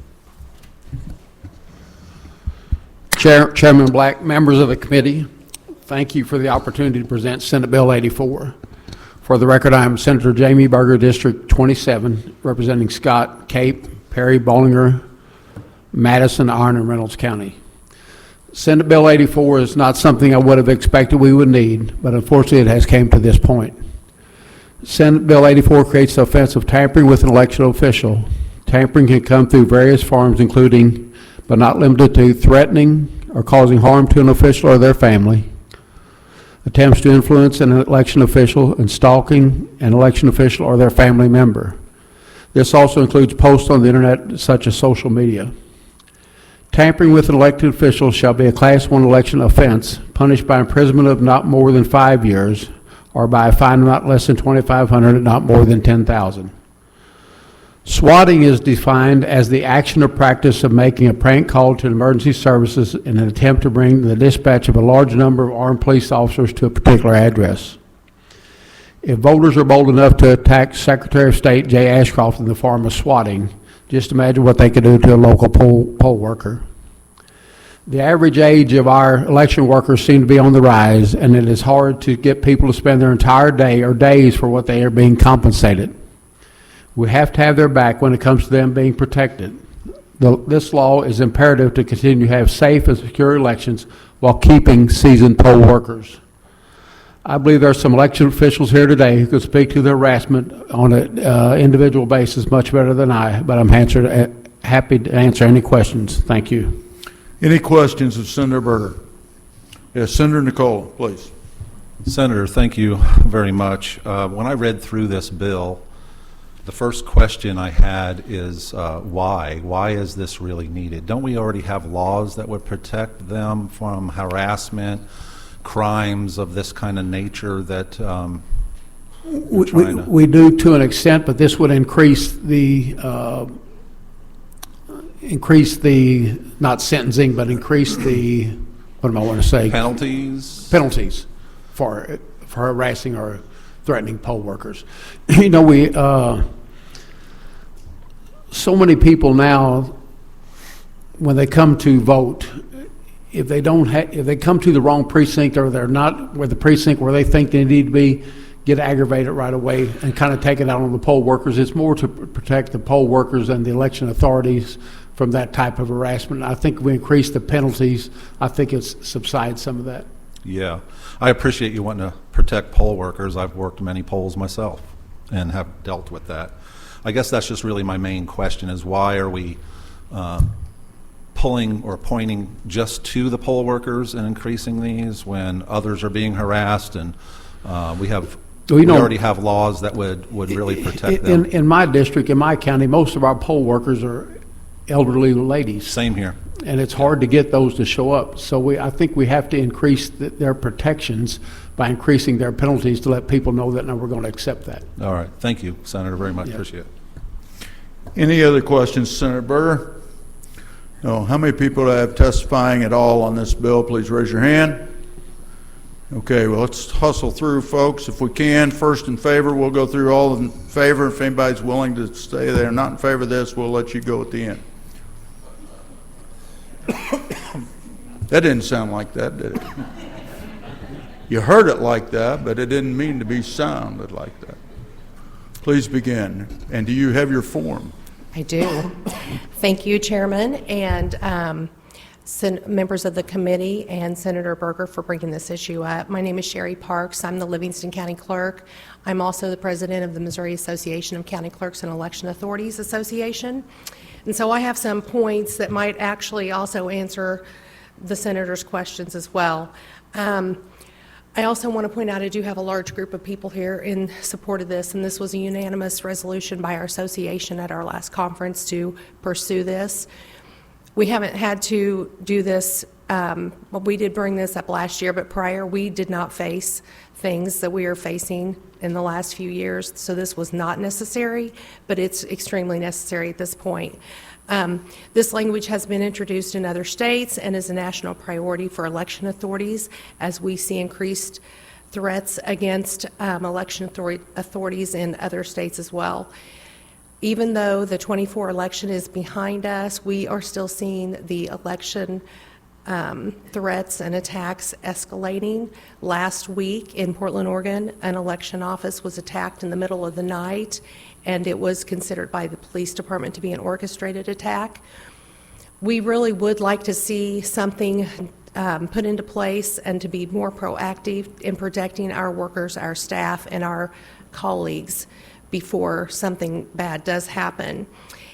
Speaker 19: Chairman Black, members of the committee, thank you for the opportunity to present Senate Bill 84. For the record, I am Senator Jamie Berger, District 27, representing Scott, Cape, Perry, Bollinger, Madison, Iron, and Reynolds County. Senate Bill 84 is not something I would have expected we would need, but unfortunately it has came to this point. Senate Bill 84 creates the offense of tampering with an election official. Tampering can come through various forms, including, but not limited to, threatening or causing harm to an official or their family, attempts to influence an election official, and stalking an election official or their family member. This also includes posts on the internet such as social media. Tampering with an elected official shall be a Class 1 election offense, punished by imprisonment of not more than 5 years, or by a fine not less than $2,500 and not more than $10,000. Swatting is defined as the action or practice of making a prank call to emergency services in an attempt to bring the dispatch of a large number of armed police officers to a particular address. If voters are bold enough to attack Secretary of State Jay Ashcroft in the form of swatting, just imagine what they could do to a local poll worker. The average age of our election workers seem to be on the rise, and it is hard to get people to spend their entire day or days for what they are being compensated. We have to have their back when it comes to them being protected. This law is imperative to continue to have safe and secure elections while keeping seasoned poll workers. I believe there are some election officials here today who could speak to the harassment on an individual basis much better than I, but I'm happy to answer any questions. Thank you.
Speaker 3: Any questions of Senator Berger? Yes, Senator Nicola, please.
Speaker 4: Senator, thank you very much. When I read through this bill, the first question I had is why? Why is this really needed? Don't we already have laws that would protect them from harassment, crimes of this kind of nature that
Speaker 19: we do to an extent, but this would increase the not sentencing, but increase the, what am I want to say? Penalties for harassing or threatening poll workers. You know, so many people now, when they come to vote, if they come to the wrong precinct, or they're not where the precinct where they think they need to be, get aggravated right away and kind of take it out on the poll workers. It's more to protect the poll workers and the election authorities from that type of harassment. I think we increase the penalties. I think it's subsides some of that.
Speaker 4: Yeah, I appreciate you wanting to protect poll workers. I've worked many polls myself and have dealt with that. I guess that's just really my main question, is why are we pulling or pointing just to the poll workers and increasing these when others are being harassed, and we already have laws that would really protect them.
Speaker 19: In my district, in my county, most of our poll workers are elderly ladies.
Speaker 4: Same here.
Speaker 19: And it's hard to get those to show up. So I think we have to increase their protections by increasing their penalties to let people know that, no, we're going to accept that.
Speaker 4: All right. Thank you, Senator, very much.
Speaker 19: Yeah.
Speaker 4: Appreciate it.
Speaker 3: Any other questions, Senator Berger? No. How many people have testifying at all on this bill? Please raise your hand. Okay, well, let's hustle through, folks, if we can. First in favor, we'll go through all in favor. If anybody's willing to stay there not in favor of this, we'll let you go at the end. That didn't sound like that, did it? You heard it like that, but it didn't mean to be sounded like that. Please begin. And do you have your form?
Speaker 20: I do. Thank you, Chairman. And
Speaker 14: members of the committee and Senator Berger for bringing this issue up. My name is Sherry Parks. I'm the Livingston County Clerk. I'm also the president of the Missouri Association of County Clerks and Election Authorities Association. And so I have some points that might actually also answer the senator's questions as well. I also want to point out I do have a large group of people here in support of this, and this was a unanimous resolution by our association at our last conference to pursue this. We haven't had to do this, well, we did bring this up last year, but prior we did not face things that we are facing in the last few years, so this was not necessary, but it's extremely necessary at this point. This language has been introduced in other states and is a national priority for election authorities as we see increased threats against election authorities in other states as well. Even though the 24 election is behind us, we are still seeing the election threats and attacks escalating. Last week in Portland, Oregon, an election office was attacked in the middle of the night, and it was considered by the police department to be an orchestrated attack. We really would like to see something put into place and to be more proactive in protecting our workers, our staff, and our colleagues before something bad does happen.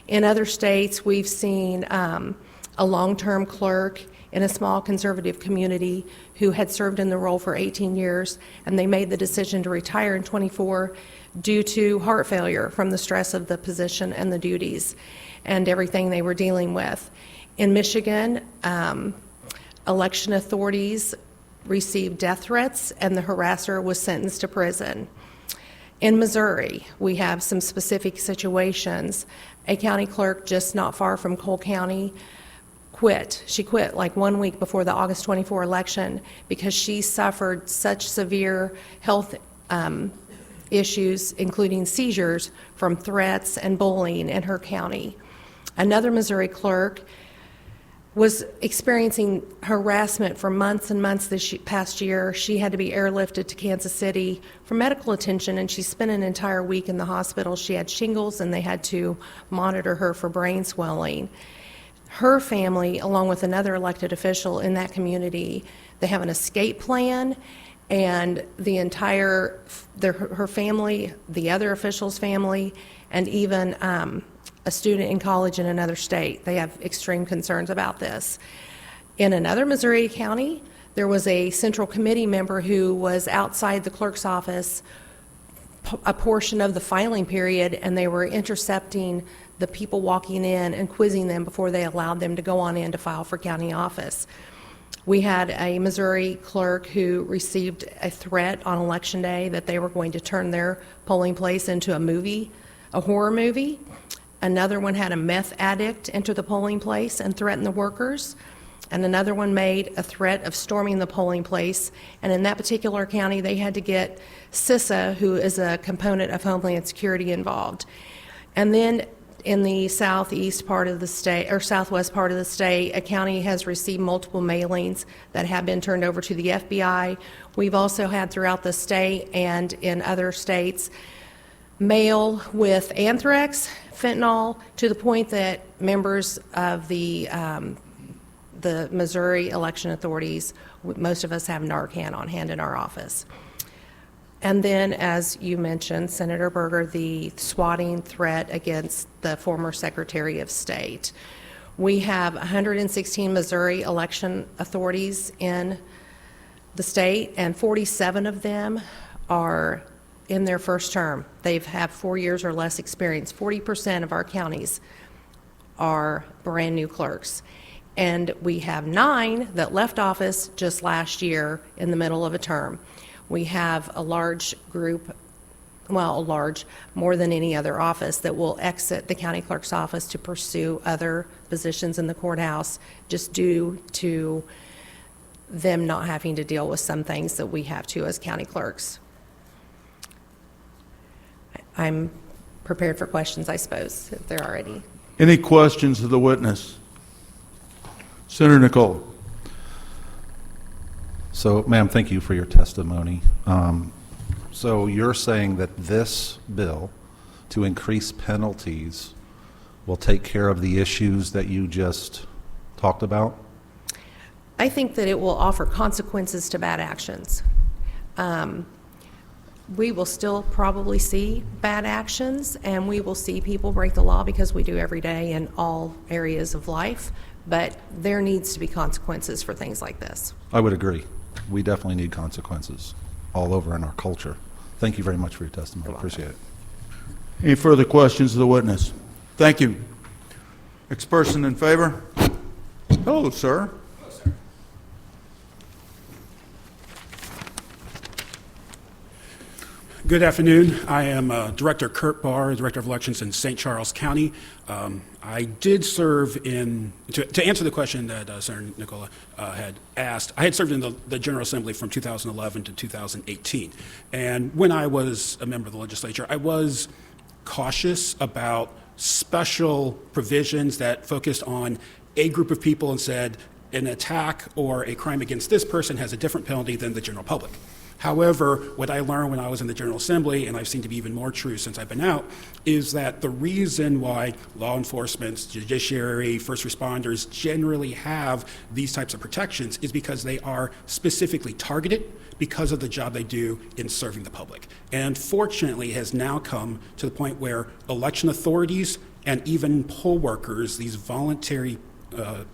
Speaker 14: In other states, we've seen a long-term clerk in a small conservative community who had served in the role for 18 years, and they made the decision to retire in 24 due to heart failure from the stress of the position and the duties and everything they were dealing with. In Michigan, election authorities received death threats, and the harasser was sentenced to prison. In Missouri, we have some specific situations. A county clerk just not far from Cole County quit. She quit like 1 week before the August 24 election because she suffered such severe health issues, including seizures, from threats and bullying in her county. Another Missouri clerk was experiencing harassment for months and months this past year. She had to be airlifted to Kansas City for medical attention, and she spent an entire week in the hospital. She had shingles, and they had to monitor her for brain swelling. Her family, along with another elected official in that community, they have an escape plan, and the entire, her family, the other official's family, and even a student in college in another state, they have extreme concerns about this. In another Missouri county, there was a central committee member who was outside the clerk's office a portion of the filing period, and they were intercepting the people walking in and quizzing them before they allowed them to go on in to file for county office. We had a Missouri clerk who received a threat on election day that they were going to turn their polling place into a movie, a horror movie. Another one had a meth addict enter the polling place and threaten the workers. And another one made a threat of storming the polling place. And in that particular county, they had to get CISA, who is a component of Homeland Security, involved. And then in the southeast part of the state, or southwest part of the state, a county has received multiple mailings that have been turned over to the FBI. We've also had throughout the state and in other states mail with anthrax, fentanyl, to the point that members of the Missouri election authorities, most of us have Narcan on hand in our office. And then, as you mentioned, Senator Berger, the swatting threat against the former Secretary of State. We have 116 Missouri election authorities in the state, and 47 of them are in their first term. They've had 4 years or less experience. 40% of our counties are brand new clerks. And we have 9 that left office just last year in the middle of a term. We have a large group, well, more than any other office, that will exit the county clerk's office to pursue other positions in the courthouse just due to them not having to deal with some things that we have to as county clerks. I'm prepared for questions, I suppose, if there are any.
Speaker 3: Any questions of the witness? Senator Nicole.
Speaker 4: So, ma'am, thank you for your testimony. So you're saying that this bill, to increase penalties, will take care of the issues that you just talked about?
Speaker 20: I think that it will offer consequences to bad actions. We will still probably see bad actions, and we will see people break the law because we do every day in all areas of life, but there needs to be consequences for things like this.
Speaker 4: I would agree. We definitely need consequences all over in our culture. Thank you very much for your testimony. Appreciate it.
Speaker 3: Any further questions of the witness? Thank you. Next person in favor? Hello, sir.
Speaker 21: Good afternoon. I am Director Kurt Barr, Director of Elections in St. Charles County. I did serve in, to answer the question that Senator Nicola had asked, I had served in the General Assembly from 2011 to 2018. And when I was a member of the legislature, I was cautious about special provisions that focused on a group of people and said an attack or a crime against this person has a different penalty than the general public. However, what I learned when I was in the General Assembly, and I've seen to be even more true since I've been out, is that the reason why law enforcement, judiciary, first responders generally have these types of protections is because they are specifically targeted because of the job they do in serving the public. And fortunately, it has now come to the point where election authorities and even poll workers, these voluntary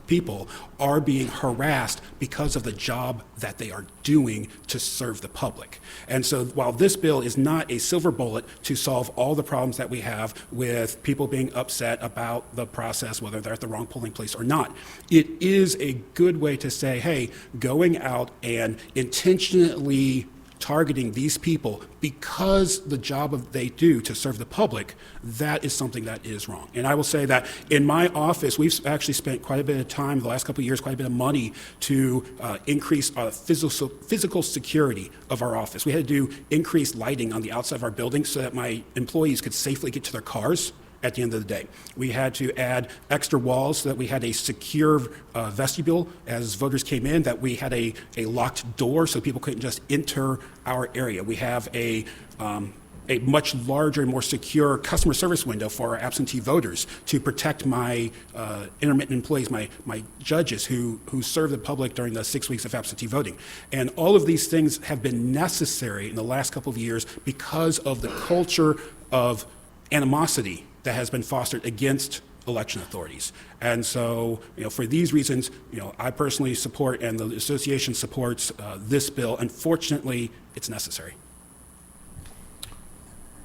Speaker 21: people, are being harassed because of the job that they are doing to serve the public. And so while this bill is not a silver bullet to solve all the problems that we have with people being upset about the process, whether they're at the wrong polling place or not, it is a good way to say, hey, going out and intentionally targeting these people because the job they do to serve the public, that is something that is wrong. And I will say that in my office, we've actually spent quite a bit of time the last couple of years, quite a bit of money to increase physical security of our office. We had to do increased lighting on the outside of our building so that my employees could safely get to their cars at the end of the day. We had to add extra walls so that we had a secure vestibule as voters came in, that we had a locked door so people couldn't just enter our area. We have a much larger and more secure customer service window for our absentee voters to protect my intermittent employees, my judges who serve the public during the 6 weeks of absentee voting. And all of these things have been necessary in the last couple of years because of the culture of animosity that has been fostered against election authorities. And so, for these reasons, I personally support, and the association supports this bill. Unfortunately, it's necessary.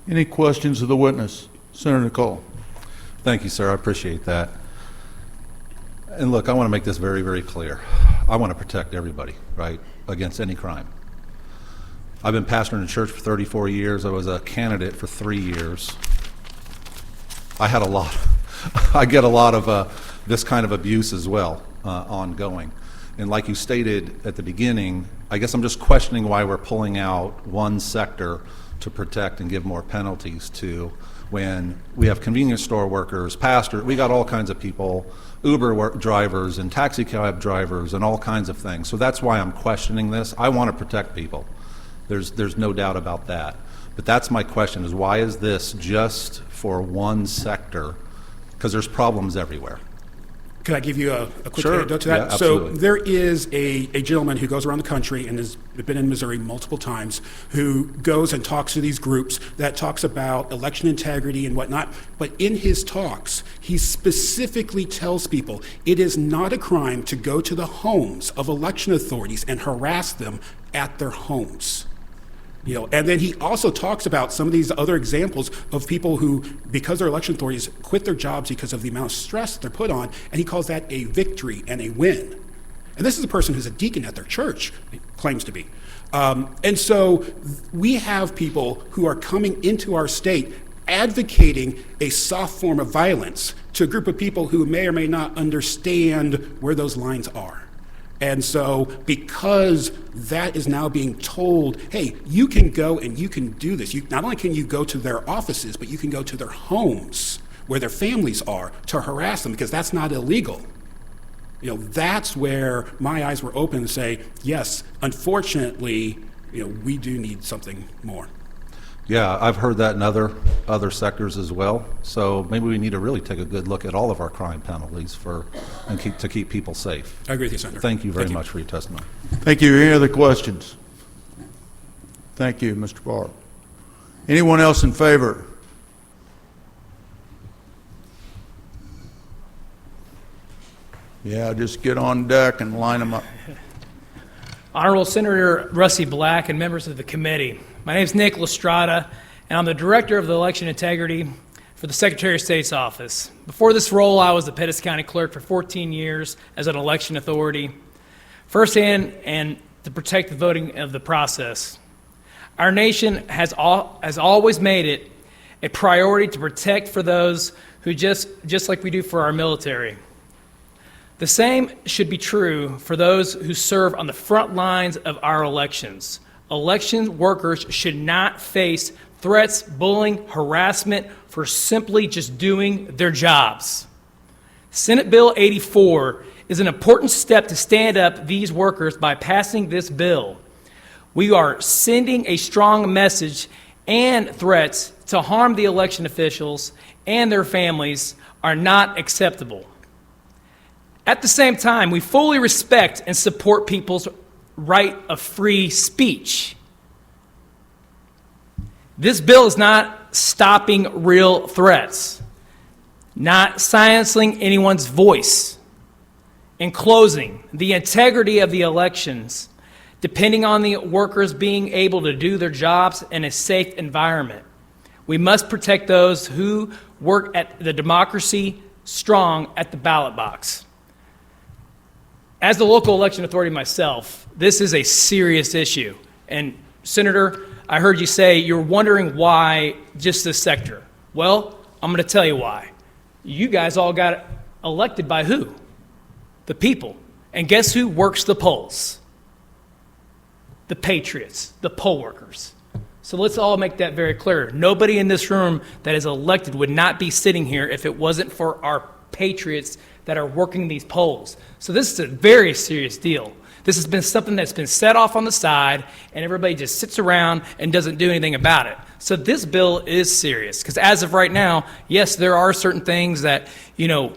Speaker 3: Any questions of the witness? Senator Nicole.
Speaker 4: Thank you, sir. I appreciate that. And look, I want to make this very, very clear. I want to protect everybody, right, against any crime. I've been pastoring a church for 34 years. I was a candidate for 3 years. I get a lot of this kind of abuse as well, ongoing. And like you stated at the beginning, I guess I'm just questioning why we're pulling out one sector to protect and give more penalties to, when we have convenience store workers, pastors, we got all kinds of people, Uber drivers and taxi cab drivers and all kinds of things. So that's why I'm questioning this. I want to protect people. There's no doubt about that. But that's my question, is why is this just for one sector? Because there's problems everywhere.
Speaker 21: Could I give you a quick
Speaker 4: Sure.
Speaker 21: anecdote to that?
Speaker 4: Yeah, absolutely.
Speaker 21: So there is a gentleman who goes around the country and has been in Missouri multiple times, who goes and talks to these groups that talks about election integrity and whatnot. But in his talks, he specifically tells people it is not a crime to go to the homes of election authorities and harass them at their homes. And then he also talks about some of these other examples of people who, because they're election authorities, quit their jobs because of the amount of stress they're put on, and he calls that a victory and a win. And this is a person who's a deacon at their church, claims to be. And so we have people who are coming into our state advocating a soft form of violence to a group of people who may or may not understand where those lines are. And so because that is now being told, hey, you can go and you can do this. Not only can you go to their offices, but you can go to their homes where their families are to harass them, because that's not illegal. That's where my eyes were open to say, yes, unfortunately, we do need something more.
Speaker 4: Yeah, I've heard that in other sectors as well. So maybe we need to really take a good look at all of our crime penalties to keep people safe.
Speaker 21: I agree with you, Senator.
Speaker 4: Thank you very much for your testimony.
Speaker 3: Thank you. Any other questions? Thank you, Mr. Barr. Anyone else in favor? Yeah, just get on deck and line them up.
Speaker 2: Honorable Senator Rusty Black and members of the committee, my name is Nick Lestrada, and I'm the Director of the Election Integrity for the Secretary of State's office. Before this role, I was the Pettis County Clerk for 14 years as an election authority, firsthand and to protect the voting of the process. Our nation has always made it a priority to protect for those who just like we do for our military. The same should be true for those who serve on the front lines of our elections. Election workers should not face threats, bullying, harassment for simply just doing their jobs. Senate Bill 84 is an important step to stand up these workers by passing this bill. We are sending a strong message, and threats to harm the election officials and their families are not acceptable. At the same time, we fully respect and support people's right of free speech. This bill is not stopping real threats, not silencing anyone's voice. In closing, the integrity of the elections, depending on the workers being able to do their jobs in a safe environment. We must protect those who work at the democracy strong at the ballot box. As the local election authority myself, this is a serious issue. And Senator, I heard you say you're wondering why just this sector. Well, I'm going to tell you why. You guys all got elected by who? The people. And guess who works the polls? The patriots, the poll workers. So let's all make that very clear. Nobody in this room that is elected would not be sitting here if it wasn't for our patriots that are working these polls. So this is a very serious deal. This has been something that's been set off on the side, and everybody just sits around and doesn't do anything about it. So this bill is serious, because as of right now, yes, there are certain things that you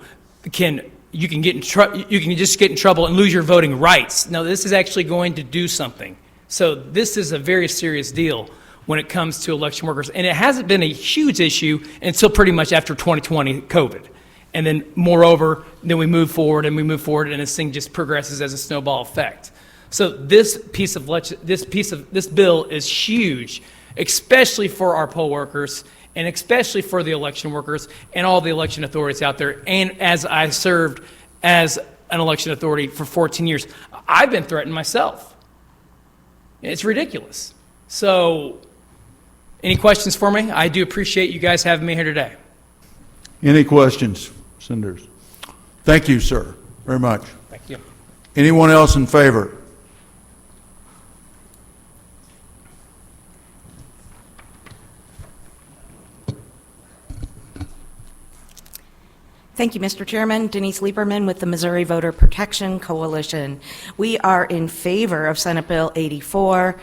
Speaker 2: can just get in trouble and lose your voting rights. No, this is actually going to do something. So this is a very serious deal when it comes to election workers, and it hasn't been a huge issue until pretty much after 2020 COVID. And then, moreover, then we move forward, and this thing just progresses as a snowball effect. So this bill is huge, especially for our poll workers, and especially for the election workers and all the election authorities out there. And as I served as an election authority for 14 years, I've been threatened myself. It's ridiculous. So, any questions for me? I do appreciate you guys having me here today.
Speaker 3: Any questions, senators? Thank you, sir, very much.
Speaker 2: Thank you.
Speaker 3: Anyone else in favor?
Speaker 14: Thank you, Mr. Chairman. Denise Lieberman with the Missouri Voter Protection Coalition. We are in favor of Senate Bill 84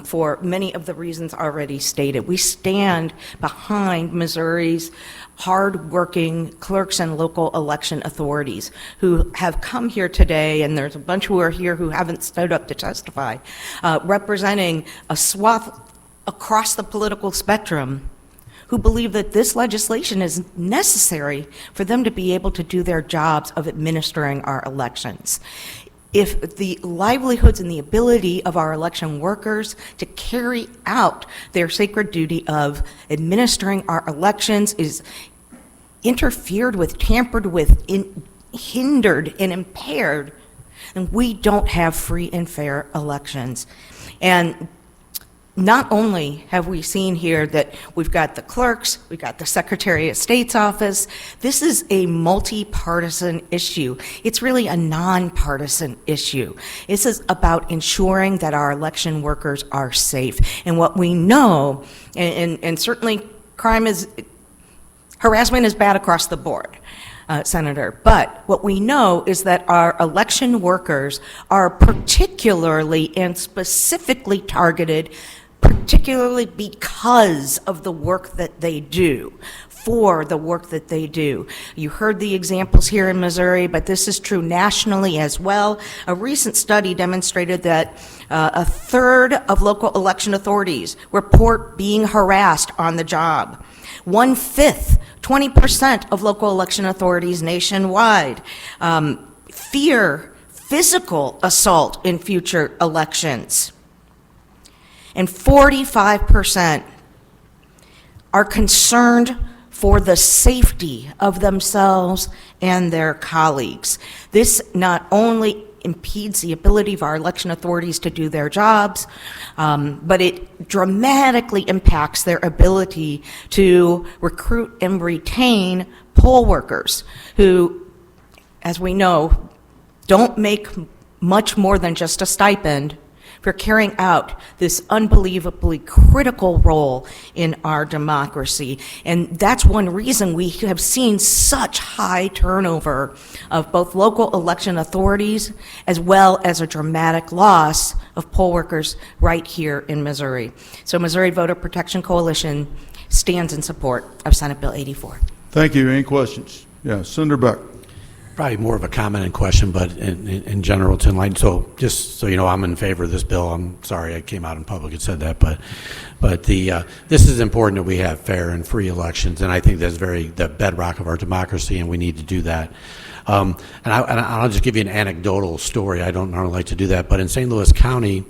Speaker 14: for many of the reasons already stated. We stand behind Missouri's hard-working clerks and local election authorities who have come here today, and there's a bunch who are here who haven't stood up to testify, representing a swath across the political spectrum who believe that this legislation is necessary for them to be able to do their jobs of administering our elections. If the livelihoods and the ability of our election workers to carry out their sacred duty of administering our elections is interfered with, tampered with, hindered, and impaired, then we don't have free and fair elections. And not only have we seen here that we've got the clerks, we've got the Secretary of State's office, this is a multi-partisan issue. It's really a non-partisan issue. This is about ensuring that our election workers are safe. And what we know, and certainly harassment is bad across the board, Senator, but what we know is that our election workers are particularly and specifically targeted particularly because of the work that they do, for the work that they do. You heard the examples here in Missouri, but this is true nationally as well. A recent study demonstrated that a third of local election authorities report being harassed on the job. 1/5, 20% of local election authorities nationwide fear physical assault in future elections. And 45% are concerned for the safety of themselves and their colleagues. This not only impedes the ability of our election authorities to do their jobs, but it dramatically impacts their ability to recruit and retain poll workers who, as we know, don't make much more than just a stipend for carrying out this unbelievably critical role in our democracy. And that's one reason we have seen such high turnover of both local election authorities as well as a dramatic loss of poll workers right here in Missouri. So Missouri Voter Protection Coalition stands in support of Senate Bill 84.
Speaker 3: Thank you. Any questions? Yeah, Senator Beck.
Speaker 5: Probably more of a comment and question, but in general to enlighten. So just so you know, I'm in favor of this bill. I'm sorry I came out in public and said that, but this is important that we have fair and free elections, and I think that's the bedrock of our democracy, and we need to do that. And I'll just give you an anecdotal story. I don't normally like to do that, but in St. Louis County,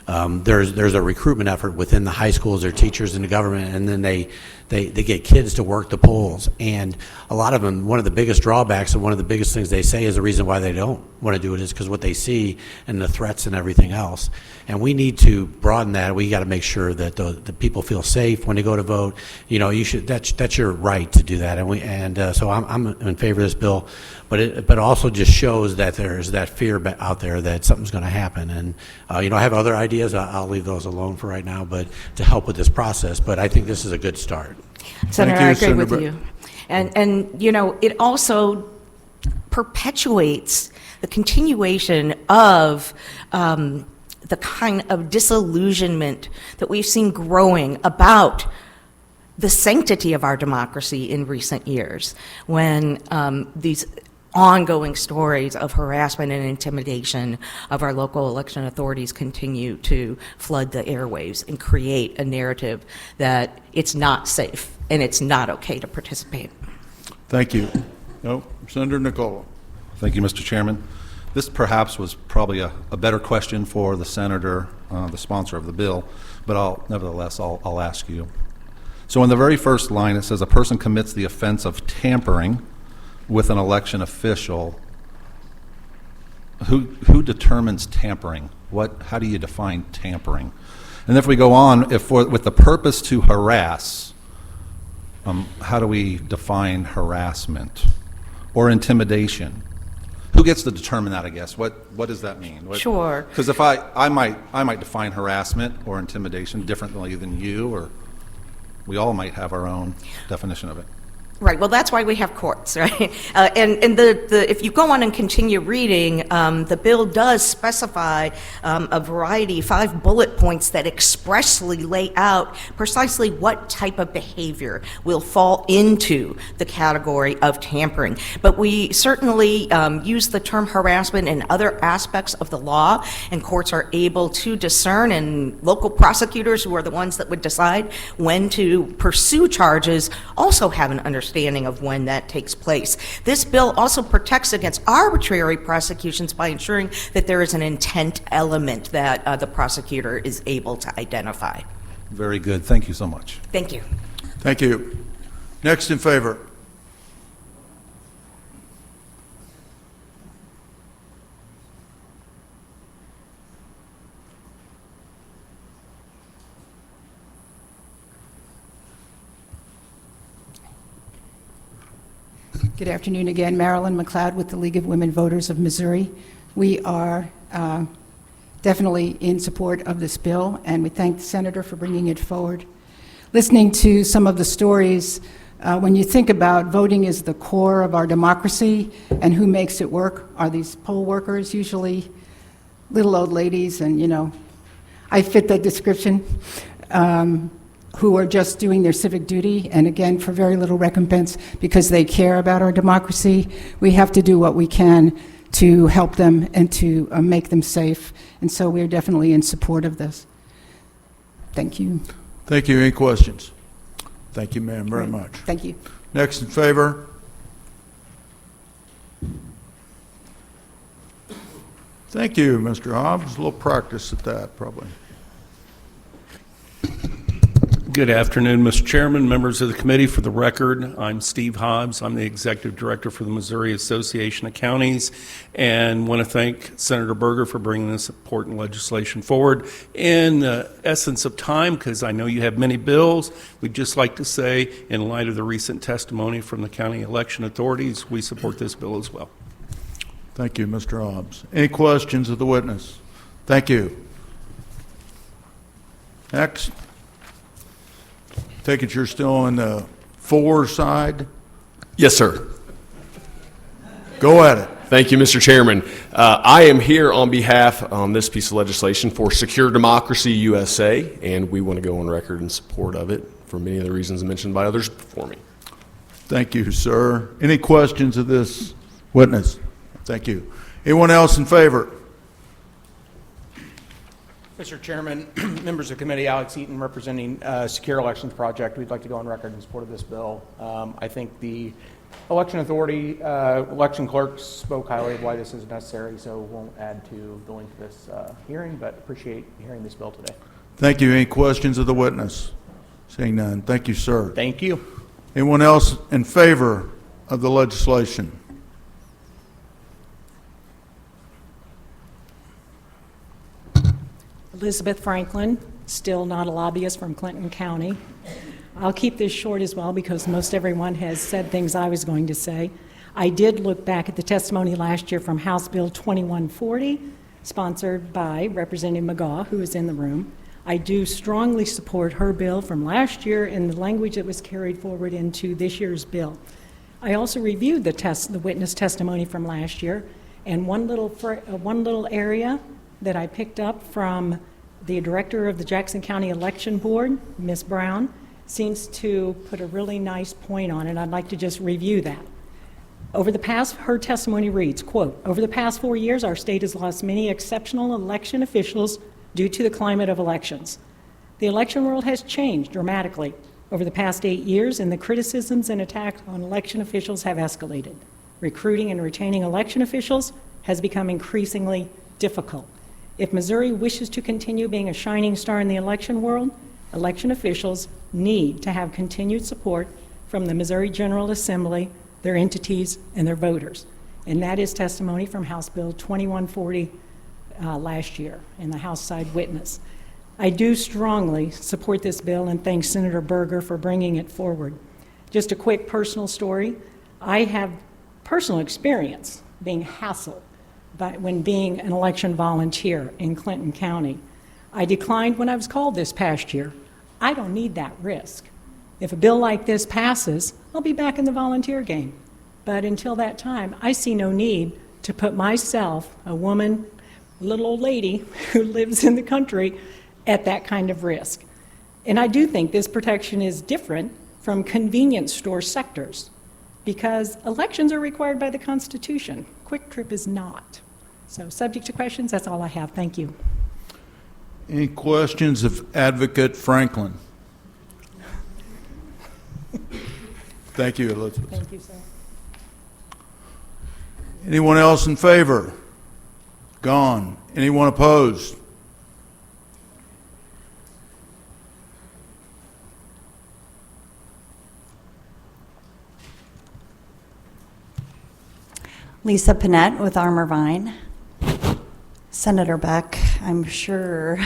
Speaker 5: there's a recruitment effort within the high schools, their teachers, and the government, and then they get kids to work the polls. And a lot of them, one of the biggest drawbacks and one of the biggest things they say is the reason why they don't want to do it is because what they see and the threats and everything else. And we need to broaden that. We got to make sure that the people feel safe when they go to vote. You know, you should. That's your right to do that. So I'm in favor of this bill, but it also just shows that there's that fear out there that something's going to happen. And I have other ideas. I'll leave those alone for right now, but to help with this process. But I think this is a good start.
Speaker 14: Senator, I agree with you. And it also perpetuates the continuation of the kind of disillusionment that we've seen growing about the sanctity of our democracy in recent years, when these ongoing stories of harassment and intimidation of our local election authorities continue to flood the airwaves and create a narrative that it's not safe and it's not okay to participate.
Speaker 3: Thank you. Senator Nicola.
Speaker 4: Thank you, Mr. Chairman. This perhaps was probably a better question for the senator, the sponsor of the bill, but nevertheless, I'll ask you. So in the very first line, it says a person commits the offense of tampering with an election official. Who determines tampering? How do you define tampering? And if we go on, with the purpose to harass, how do we define harassment or intimidation? Who gets to determine that, I guess? What does that mean?
Speaker 14: Sure.
Speaker 4: Because if I might define harassment or intimidation differently than you, or we all might have our own definition of it.
Speaker 14: Right. Well, that's why we have courts, right? If you go on and continue reading, the bill does specify a variety, 5 bullet points that expressly lay out precisely what type of behavior will fall into the category of tampering. But we certainly use the term harassment in other aspects of the law, and courts are able to discern, and local prosecutors, who are the ones that would decide when to pursue charges, also have an understanding of when that takes place. This bill also protects against arbitrary prosecutions by ensuring that there is an intent element that the prosecutor is able to identify.
Speaker 4: Very good. Thank you so much.
Speaker 14: Thank you.
Speaker 3: Thank you. Next in favor.
Speaker 16: Good afternoon again. Marilyn McLeod with the League of Women Voters of Missouri. We are definitely in support of this bill, and we thank the Senator for bringing it forward. Listening to some of the stories, when you think about voting is the core of our democracy, and who makes it work are these poll workers, usually little old ladies, and I fit that description, who are just doing their civic duty, and again, for very little recompense, because they care about our democracy. We have to do what we can to help them and to make them safe, and so we're definitely in support of this. Thank you.
Speaker 3: Thank you. Any questions? Thank you, ma'am, very much.
Speaker 16: Thank you.
Speaker 3: Next in favor? Thank you, Mr. Hobbs. A little practice at that, probably.
Speaker 1: Good afternoon, Mr. Chairman, members of the committee. For the record, I'm Steve Hobbs. I'm the Executive Director for the Missouri Association of Counties, and want to thank Senator Berger for bringing this important legislation forward. In the essence of time, because I know you have many bills, we'd just like to say, in light of the recent testimony from the county election authorities, we support this bill as well.
Speaker 3: Thank you, Mr. Hobbs. Any questions of the witness? Thank you. Next. Take it you're still on the for side?
Speaker 18: Yes, sir.
Speaker 3: Go at it.
Speaker 18: Thank you, Mr. Chairman. I am here on behalf on this piece of legislation for Secure Democracy USA, and we want to go on record in support of it for many of the reasons mentioned by others before me.
Speaker 3: Thank you, sir. Any questions of this witness? Thank you. Anyone else in favor?
Speaker 22: Mr. Chairman, members of the committee, Alex Eaton representing Secure Elections Project. We'd like to go on record in support of this bill. I think the election authority, election clerks spoke highly of why this is necessary, so won't add to the length of this hearing, but appreciate hearing this bill today.
Speaker 3: Thank you. Any questions of the witness? Seeing none. Thank you, sir.
Speaker 22: Thank you.
Speaker 3: Anyone else in favor of the legislation?
Speaker 17: Elizabeth Franklin, still not a lobbyist from Clinton County. I'll keep this short as well because most everyone has said things I was going to say. I did look back at the testimony last year from House Bill 2140, sponsored by Representative McGaugh, who is in the room. I do strongly support her bill from last year and the language that was carried forward into this year's bill. I also reviewed the witness testimony from last year, and one little area that I picked up from the director of the Jackson County Election Board, Ms. Brown, seems to put a really nice point on it. I'd like to just review that. Her testimony reads, quote, "Over the past 4 years, our state has lost many exceptional election officials due to the climate of elections. The election world has changed dramatically over the past 8 years, and the criticisms and attacks on election officials have escalated. Recruiting and retaining election officials has become increasingly difficult. If Missouri wishes to continue being a shining star in the election world, election officials need to have continued support from the Missouri General Assembly, their entities, and their voters." And that is testimony from House Bill 2140 last year in the House side witness. I do strongly support this bill and thank Senator Berger for bringing it forward. Just a quick personal story. I have personal experience being hassled when being an election volunteer in Clinton County. I declined when I was called this past year. I don't need that risk. If a bill like this passes, I'll be back in the volunteer game. But until that time, I see no need to put myself, a woman, a little old lady who lives in the country, at that kind of risk. And I do think this protection is different from convenience store sectors because elections are required by the Constitution. Quick Trip is not. So subject to questions, that's all I have. Thank you.
Speaker 3: Any questions of Advocate Franklin? Thank you, Elizabeth.
Speaker 17: Thank you, sir.
Speaker 3: Anyone else in favor? Gone. Anyone opposed?
Speaker 11: Lisa Panett with Armor-Vine. Senator Beck, I'm sure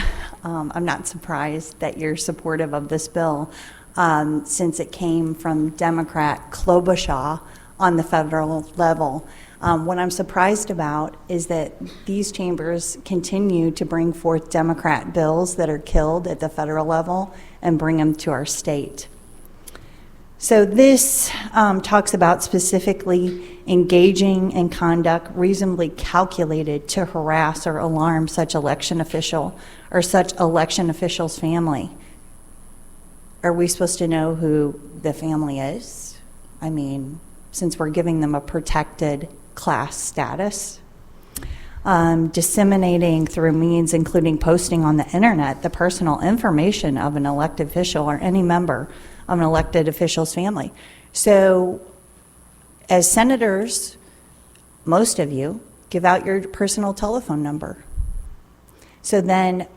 Speaker 11: I'm not surprised that you're supportive of this bill since it came from Democrat Klobuchar on the federal level. What I'm surprised about is that these chambers continue to bring forth Democrat bills that are killed at the federal level and bring them to our state. So this talks about specifically engaging in conduct reasonably calculated to harass or alarm such election official or such election official's family. Are we supposed to know who the family is? I mean, since we're giving them a protected class status. Disseminating through means including posting on the internet the personal information of an elected official or any member of an elected official's family. So as senators, most of you give out your personal telephone number. So then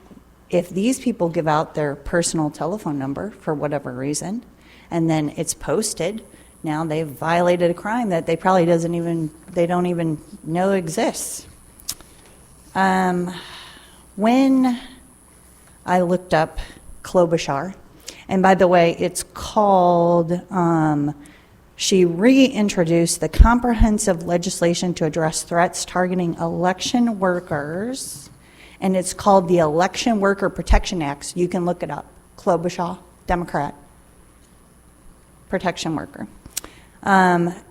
Speaker 11: if these people give out their personal telephone number for whatever reason, and then it's posted, now they've violated a crime that they probably they don't even know exists. When I looked up Klobuchar, and by the way, it's called, she reintroduced the comprehensive legislation to address threats targeting election workers, and it's called the Election Worker Protection Act. You can look it up. Klobuchar, Democrat, protection worker.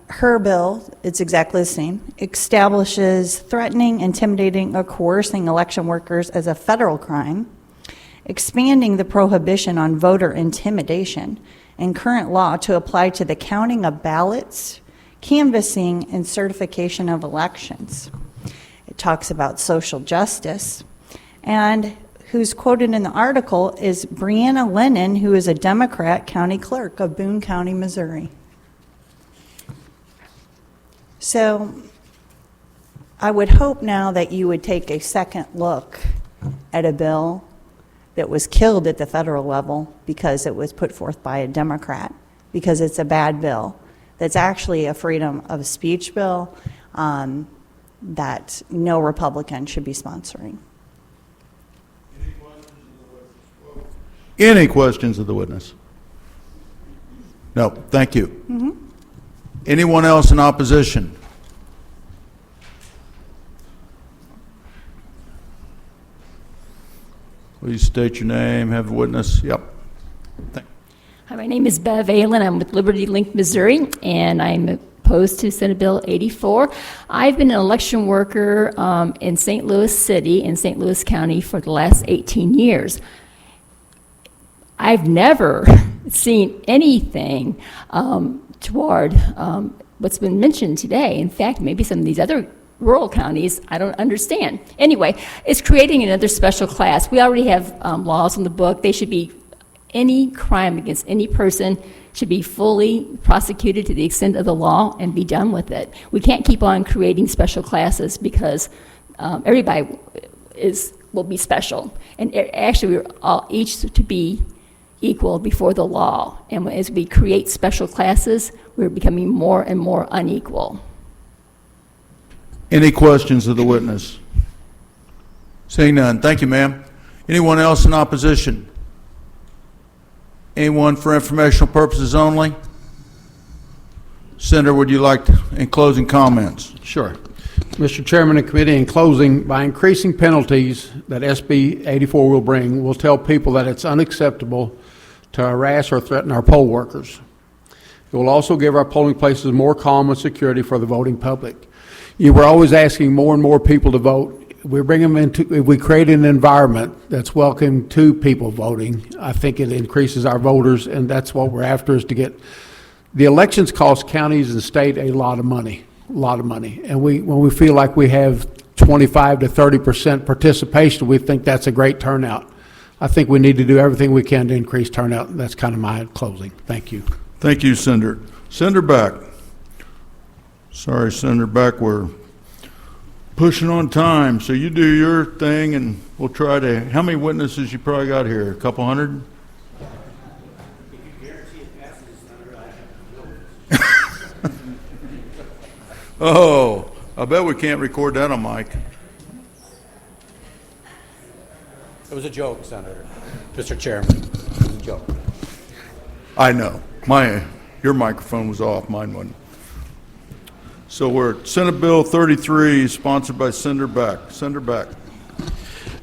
Speaker 11: Her bill, it's exactly the same, establishes threatening, intimidating, or coercing election workers as a federal crime, expanding the prohibition on voter intimidation in current law to apply to the counting of ballots, canvassing, and certification of elections. It talks about social justice, and who's quoted in the article is Brianna Lennon, who is a Democrat county clerk of Boone County, Missouri. So I would hope now that you would take a second look at a bill that was killed at the federal level because it was put forth by a Democrat, because it's a bad bill, that's actually a freedom of speech bill that no Republican should be sponsoring.
Speaker 3: Any questions of the witness? No, thank you.
Speaker 11: Mm-hmm.
Speaker 3: Anyone else in opposition? Please state your name, have the witness. Yep.
Speaker 8: Hi, my name is Bev Allen. I'm with Liberty Link, Missouri, and I'm opposed to Senate Bill 84. I've been an election worker in St. Louis City in St. Louis County for the last 18 years. I've never seen anything toward what's been mentioned today. In fact, maybe some of these other rural counties, I don't understand. Anyway, it's creating another special class. We already have laws in the book. They should be, any crime against any person should be fully prosecuted to the extent of the law and be done with it. We can't keep on creating special classes because everybody will be special. And actually, we're all each to be equal before the law. And as we create special classes, we're becoming more and more unequal.
Speaker 3: Any questions of the witness? Seeing none. Thank you, ma'am. Anyone else in opposition? Anyone for informational purposes only? Senator, would you like to, in closing comments?
Speaker 19: Sure. Mr. Chairman and committee, in closing, by increasing penalties that SB 84 will bring, we'll tell people that it's unacceptable to harass or threaten our poll workers. It will also give our polling places more calm and security for the voting public. We're always asking more and more people to vote. We bring them into, if we create an environment that's welcome to people voting, I think it increases our voters, and that's what we're after, is to get, the elections cost counties and state a lot of money. And when we feel like we have 25 to 30% participation, we think that's a great turnout. I think we need to do everything we can to increase turnout, and that's kind of my closing. Thank you.
Speaker 3: Thank you, Senator. Senator Beck. Sorry, Senator Beck, we're pushing on time, so you do your thing, and we'll try to, how many witnesses you probably got here? A couple hundred? Oh, I bet we can't record that on mic.
Speaker 5: It was a joke, Senator. Mr. Chairman, it was a joke.
Speaker 3: I know. Your microphone was off, mine wasn't. So we're at Senate Bill 33, sponsored by Senator Beck. Senator Beck.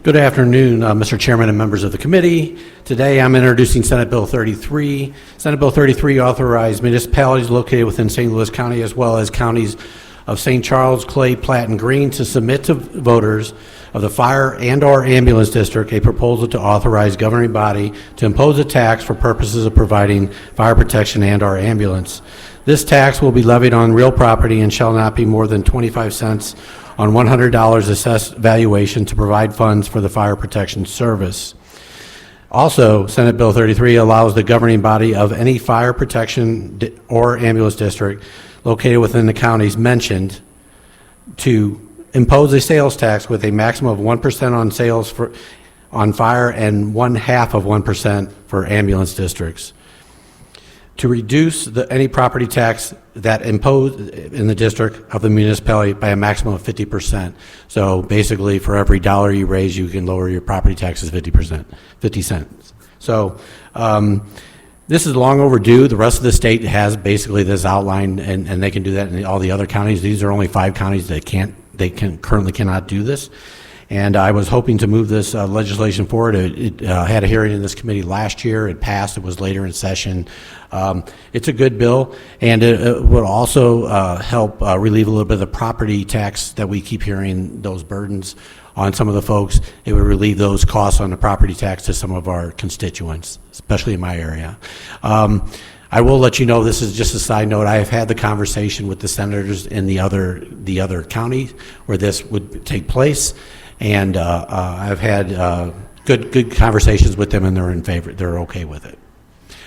Speaker 5: Good afternoon, Mr. Chairman and members of the committee. Today I'm introducing Senate Bill 33. Senate Bill 33 authorized municipalities located within St. Louis County as well as counties of St. Charles, Clay, Platte, and Greene to submit to voters of the fire and/or ambulance district a proposal to authorize governing body to impose a tax for purposes of providing fire protection and/or ambulance. This tax will be levied on real property and shall not be more than 25 cents on $100 assessed valuation to provide funds for the fire protection service. Also, Senate Bill 33 allows the governing body of any fire protection or ambulance district located within the counties mentioned to impose a sales tax with a maximum of 1% on sales on fire and 0.5% for ambulance districts. To reduce any property tax that imposed in the district of the municipality by a maximum of 50%. So basically, for every dollar you raise, you can lower your property taxes 50 cents. So this is long overdue. The rest of the state has basically this outline, and they can do that in all the other counties. These are only 5 counties that currently cannot do this. And I was hoping to move this legislation forward. It had a hearing in this committee last year. It passed. It was later in session. It's a good bill, and it would also help relieve a little bit of the property tax that we keep hearing, those burdens on some of the folks. It would relieve those costs on the property tax to some of our constituents, especially in my area. I will let you know, this is just a side note, I have had the conversation with the senators in the other counties where this would take place. And I've had good conversations with them, and they're in favor. They're okay with it,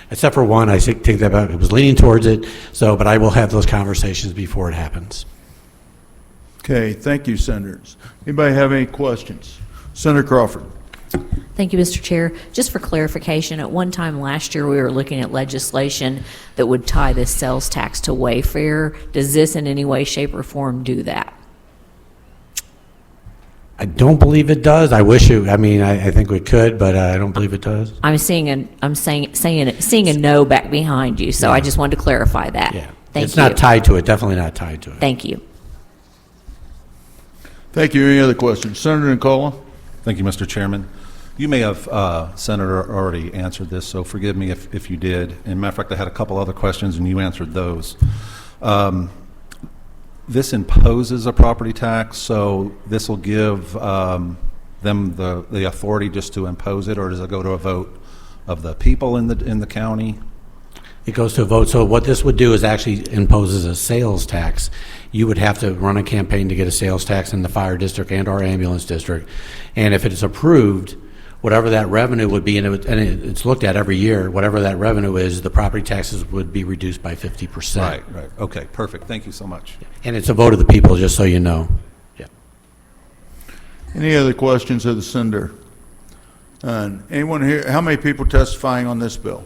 Speaker 5: except for one. I think that it was leaning towards it. But I will have those conversations before it happens.
Speaker 3: Okay, thank you, senators. Anybody have any questions? Senator Crawford.
Speaker 9: Thank you, Mr. Chair. Just for clarification, at one time last year we were looking at legislation that would tie this sales tax to Wayfair. Does this in any way, shape, or form do that?
Speaker 5: I don't believe it does. I wish it. I mean, I think we could, but I don't believe it does.
Speaker 9: I'm seeing a no back behind you, so I just wanted to clarify that.
Speaker 5: Yeah,
Speaker 9: Thank
Speaker 5: it's
Speaker 9: you.
Speaker 5: not tied to it. Definitely not tied to it.
Speaker 9: Thank you.
Speaker 3: Thank you. Any other questions? Senator Nicola.
Speaker 4: Thank you, Mr. Chairman. You may have, Senator, already answered this, so forgive me if you did. As a matter of fact, I had a couple other questions, and you answered those. This imposes a property tax, so this will give them the authority just to impose it, or does it go to a vote of the people in the county?
Speaker 5: It goes to a vote. So what this would do is actually imposes a sales tax. You would have to run a campaign to get a sales tax in the fire district and our ambulance district. And if it is approved, whatever that revenue would be, and it's looked at every year, whatever that revenue is, the property taxes would be reduced by 50%.
Speaker 4: Right. Okay, perfect. Thank you so much.
Speaker 5: And it's a vote of the people, just so you know. Yeah.
Speaker 3: Any other questions of the senator? Anyone here? How many people testifying on this bill?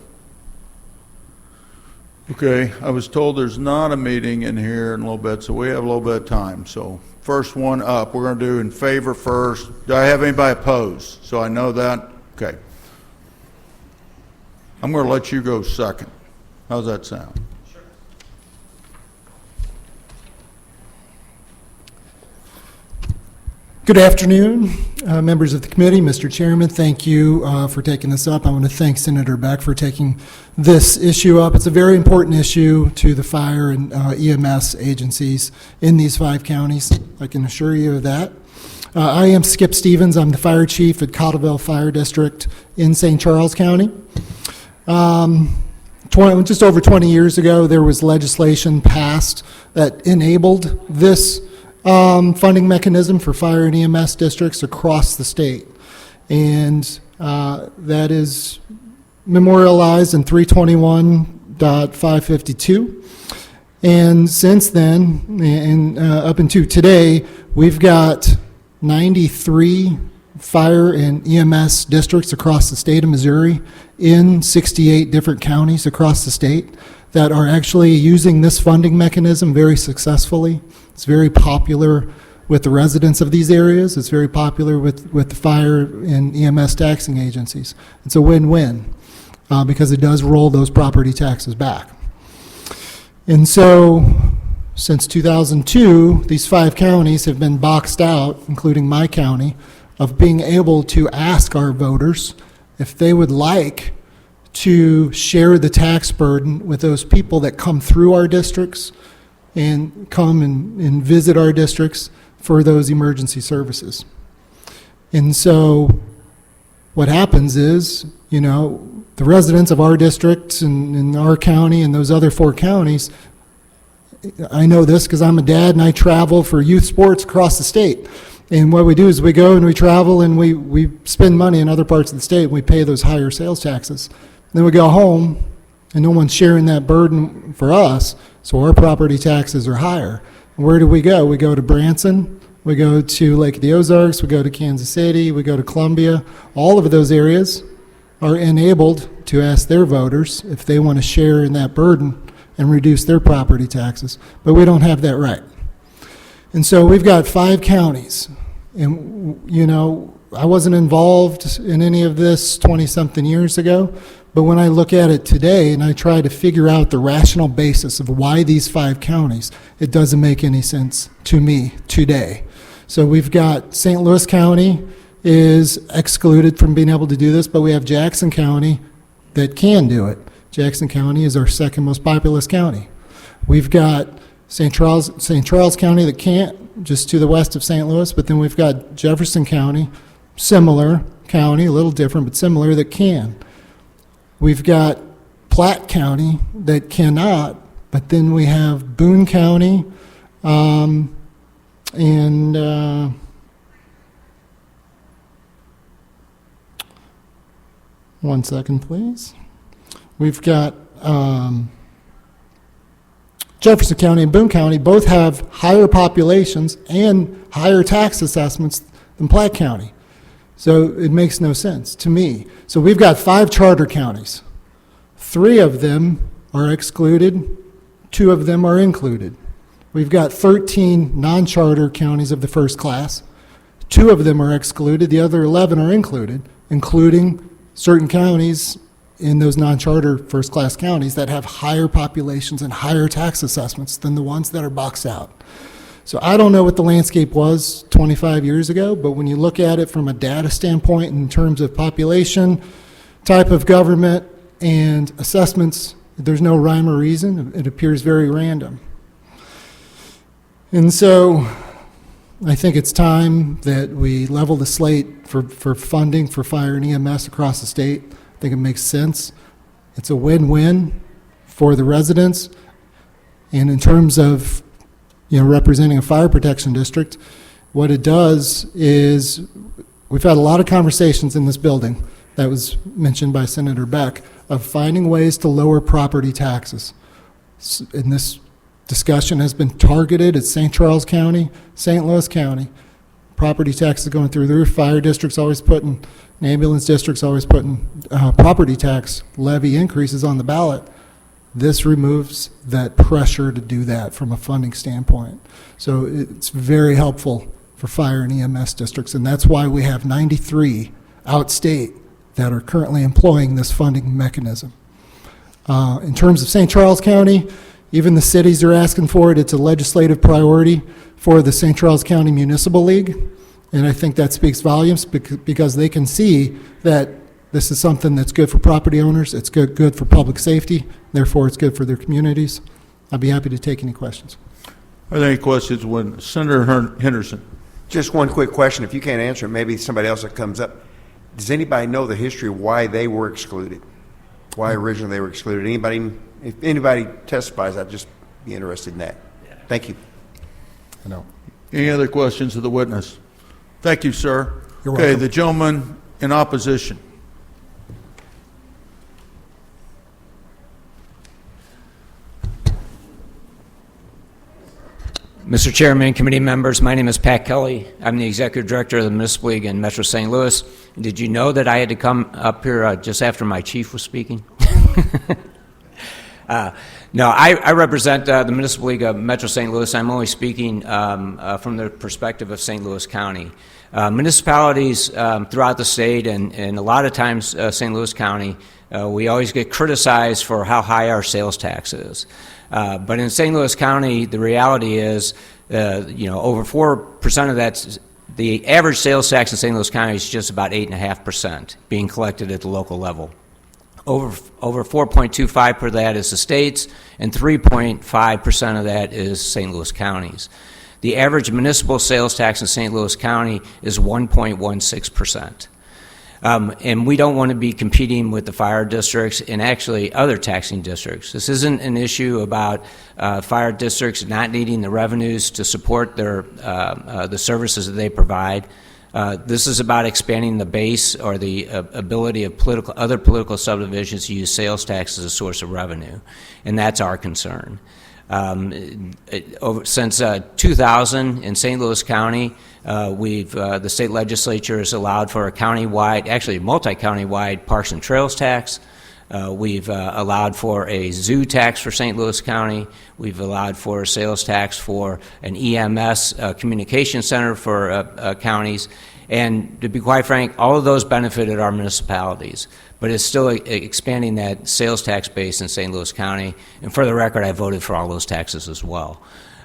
Speaker 3: Okay, I was told there's not a meeting in here in a little bit, so we have a little bit of time. So first one up, we're going to do in favor first. Do I have anybody opposed? So I know that. Okay. I'm going to let you go second. How's that sound? Sure.
Speaker 10: Good afternoon, members of the committee. Mr. Chairman, thank you for taking this up. I want to thank Senator Beck for taking this issue up. It's a very important issue to the fire and EMS agencies in these 5 counties. I can assure you of that. I am Skip Stevens. I'm the fire chief at Cottleville Fire District in St. Charles County. Just over 20 years ago, there was legislation passed that enabled this funding mechanism for fire and EMS districts across the state. And that is memorialized in 321.552. And since then, and up until today, we've got 93 fire and EMS districts across the state of Missouri in 68 different counties across the state that are actually using this funding mechanism very successfully. It's very popular with the residents of these areas. It's very popular with the fire and EMS taxing agencies. It's a win-win because it does roll those property taxes back. And so since 2002, these 5 counties have been boxed out, including my county, of being able to ask our voters if they would like to share the tax burden with those people that come through our districts and come and visit our districts for those emergency services. And so what happens is, you know, the residents of our districts and in our county and those other 4 counties, I know this because I'm a dad and I travel for youth sports across the state. And what we do is we go and we travel and we spend money in other parts of the state and we pay those higher sales taxes. Then we go home and no one's sharing that burden for us, so our property taxes are higher. And where do we go? We go to Branson, we go to Lake of the Ozarks, we go to Kansas City, we go to Columbia. All of those areas are enabled to ask their voters if they want to share in that burden and reduce their property taxes. But we don't have that right. And so we've got 5 counties. And, you know, I wasn't involved in any of this 20-something years ago, but when I look at it today and I try to figure out the rational basis of why these 5 counties, it doesn't make any sense to me today. So we've got St. Louis County is excluded from being able to do this, but we have Jackson County that can do it. Jackson County is our 2nd most populous county. We've got St. Charles County that can't, just to the west of St. Louis, but then we've got Jefferson County, similar county, a little different, but similar, that can. We've got Platte County that cannot, but then we have Boone County and one second, please. We've got Jefferson County and Boone County both have higher populations and higher tax assessments than Platte County. So it makes no sense to me. So we've got 5 charter counties. 3 of them are excluded, 2 of them are included. We've got 13 non-charter counties of the first class. 2 of them are excluded, the other 11 are included, including certain counties in those non-charter first-class counties that have higher populations and higher tax assessments than the ones that are boxed out. So I don't know what the landscape was 25 years ago, but when you look at it from a data standpoint in terms of population, type of government, and assessments, there's no rhyme or reason. It appears very random. And so I think it's time that we level the slate for funding for fire and EMS across the state. I think it makes sense. It's a win-win for the residents. And in terms of, you know, representing a fire protection district, what it does is we've had a lot of conversations in this building that was mentioned by Senator Beck of finding ways to lower property taxes. And this discussion has been targeted at St. Charles County, St. Louis County. Property taxes going through the roof. Fire districts always putting, and ambulance districts always putting property tax levy increases on the ballot. This removes that pressure to do that from a funding standpoint. So it's very helpful for fire and EMS districts, and that's why we have 93 outstate that are currently employing this funding mechanism. In terms of St. Charles County, even the cities are asking for it. It's a legislative priority for the St. Charles County Municipal League, and I think that speaks volumes because they can see that this is something that's good for property owners, it's good for public safety, therefore it's good for their communities. I'd be happy to take any questions.
Speaker 3: Are there any questions? Senator Henderson.
Speaker 12: Just one quick question. If you can't answer it, maybe somebody else that comes up. Does anybody know the history of why they were excluded? Why originally they were excluded? Anybody? If anybody testifies, I'd just be interested in that. Thank you.
Speaker 3: No. Any other questions of the witness? Thank you, sir.
Speaker 12: You're
Speaker 3: okay,
Speaker 12: welcome.
Speaker 3: The gentleman in opposition.
Speaker 13: Mr. Chairman, committee members, my name is Pat Kelly. I'm the Executive Director of the Municipal League in Metro St. Louis. Did you know that I had to come up here just after my chief was speaking? No, I represent the Municipal League of Metro St. Louis. I'm only speaking from the perspective of St. Louis County. Municipalities throughout the state and a lot of times St. Louis County, we always get criticized for how high our sales tax is. But in St. Louis County, the reality is, over 4% of The average sales tax in St. Louis County is just about 8.5% being collected at the local level. Over 4.25% per that is the states, and 3.5% of that is St. Louis counties. The average municipal sales tax in St. Louis County is 1.16%. And we don't want to be competing with the fire districts and actually other taxing districts. This isn't an issue about fire districts not needing the revenues to support their the services that they provide. This is about expanding the base or the ability of other political subdivisions to use sales tax as a source of revenue, and that's our concern. Since 2000 in St. Louis County, the state legislature has allowed for a countywide, actually multi-county-wide parks and trails tax. We've allowed for a zoo tax for St. Louis County. We've allowed for a sales tax for an EMS communication center for counties. And to be quite frank, all of those benefited our municipalities. But it's still expanding that sales tax base in St. Louis County. And for the record, I voted for all those taxes as well.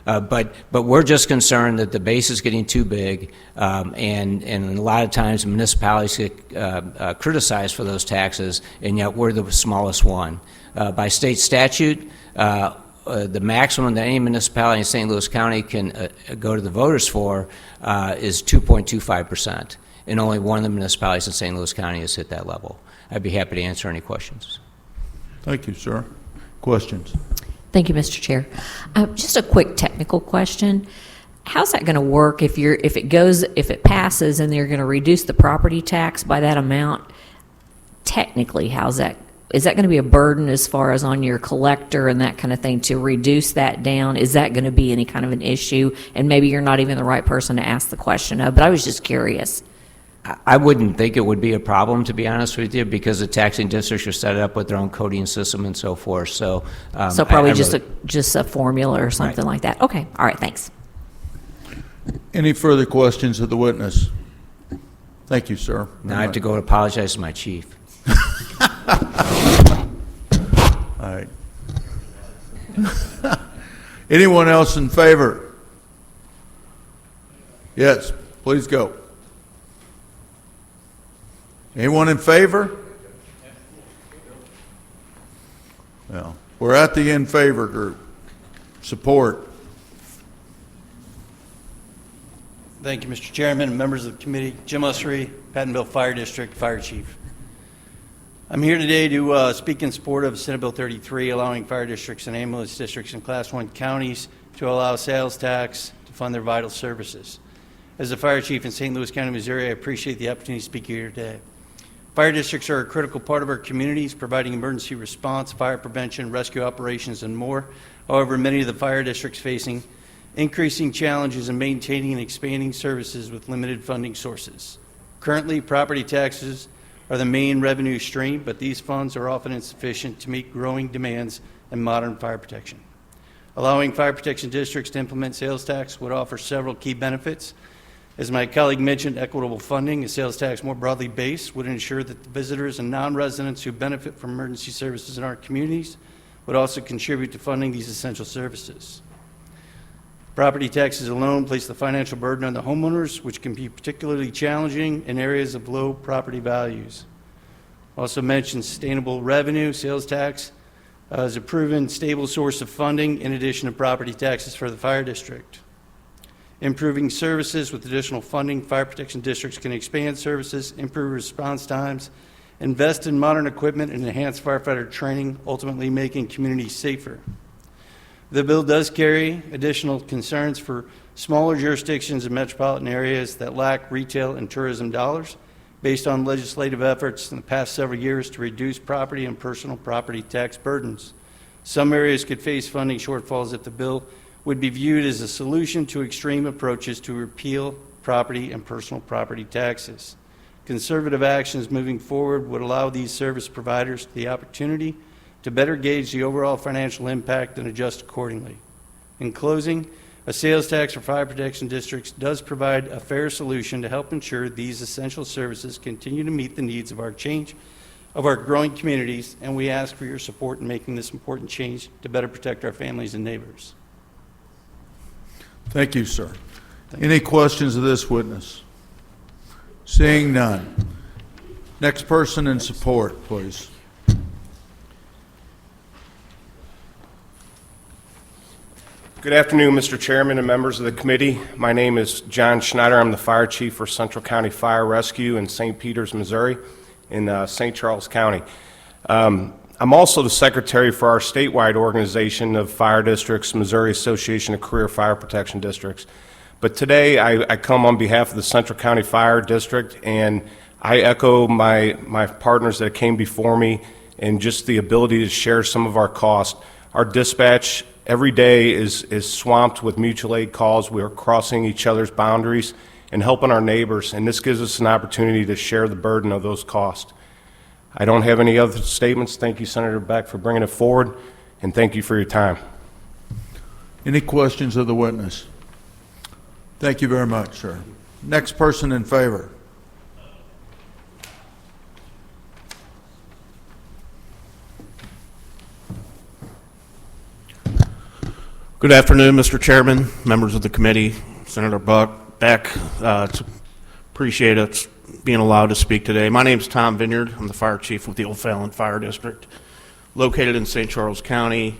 Speaker 13: But we're just concerned that the base is getting too big, and a lot of times municipalities get criticized for those taxes, and yet we're the smallest one. By state statute, the maximum that any municipality in St. Louis County can go to the voters for is 2.25%, and only one of the municipalities in St. Louis County has hit that level. I'd be happy to answer any questions.
Speaker 3: Thank you, sir. Questions?
Speaker 9: Thank you, Mr. Chair. Just a quick technical question. How's that going to work if it passes and they're going to reduce the property tax by that amount? Technically, is that going to be a burden as far as on your collector and that kind of thing to reduce that down? Is that going to be any kind of an issue? And maybe you're not even the right person to ask the question of, but I was just curious.
Speaker 13: I wouldn't think it would be a problem, to be honest with you, because the taxing districts are set up with their own coding system and so forth. So
Speaker 9: probably just a formula or something like that. Okay. All right. Thanks.
Speaker 3: Any further questions of the witness? Thank you, sir.
Speaker 13: Now I have to go apologize to my chief.
Speaker 3: All right. Anyone else in favor? Yes, please go. Anyone in favor? Well, we're at the in favor group. Support.
Speaker 6: Thank you, Mr. Chairman and members of the committee. Jim Ussery, Pattonville Fire District Fire Chief. I'm here today to speak in support of Senate Bill 33, allowing fire districts and ambulance districts in Class 1 counties to allow sales tax to fund their vital services. As a fire chief in St. Louis County, Missouri, I appreciate the opportunity to speak here today. Fire districts are a critical part of our communities, providing emergency response, fire prevention, rescue operations, and more. However, many of the fire districts facing increasing challenges in maintaining and expanding services with limited funding sources. Currently, property taxes are the main revenue stream, but these funds are often insufficient to meet growing demands in modern fire protection. Allowing fire protection districts to implement sales tax would offer several key benefits. As my colleague mentioned, equitable funding, a sales tax more broadly based, would ensure that the visitors and non-residents who benefit from emergency services in our communities would also contribute to funding these essential services. Property taxes alone place the financial burden on the homeowners, which can be particularly challenging in areas of low property values. Also mentioned sustainable revenue. Sales tax is a proven stable source of funding in addition to property taxes for the fire district. Improving services with additional funding, fire protection districts can expand services, improve response times, invest in modern equipment, and enhance firefighter training, ultimately making communities safer. The bill does carry additional concerns for smaller jurisdictions and metropolitan areas that lack retail and tourism dollars, based on legislative efforts in the past several years to reduce property and personal property tax burdens. Some areas could face funding shortfalls if the bill would be viewed as a solution to extreme approaches to repeal property and personal property taxes. Conservative actions moving forward would allow these service providers the opportunity to better gauge the overall financial impact and adjust accordingly. In closing, a sales tax for fire protection districts does provide a fair solution to help ensure these essential services continue to meet the needs of our growing communities, and we ask for your support in making this important change to better protect our families and neighbors.
Speaker 3: Thank you, sir. Any questions of this witness? Seeing none. Next person in support, please.
Speaker 7: Good afternoon, Mr. Chairman and members of the committee. My name is John Schneider. I'm the fire chief for Central County Fire Rescue in St. Peters, Missouri, in St. Charles County. I'm also the secretary for our statewide organization of fire districts, Missouri Association of Career Fire Protection Districts. But today I come on behalf of the Central County Fire District, and I echo my partners that came before me and just the ability to share some of our costs. Our dispatch every day is swamped with mutual aid calls. We are crossing each other's boundaries and helping our neighbors, and this gives us an opportunity to share the burden of those costs. I don't have any other statements. Thank you, Senator Beck, for bringing it forward, and thank you for your time.
Speaker 3: Any questions of the witness? Thank you very much, sir. Next person in favor.
Speaker 15: Good afternoon, Mr. Chairman, members of the committee, Senator Beck. Appreciate it being allowed to speak today. My name is Tom Vineyard. I'm the fire chief with the O'Fallon Fire District, located in St. Charles County,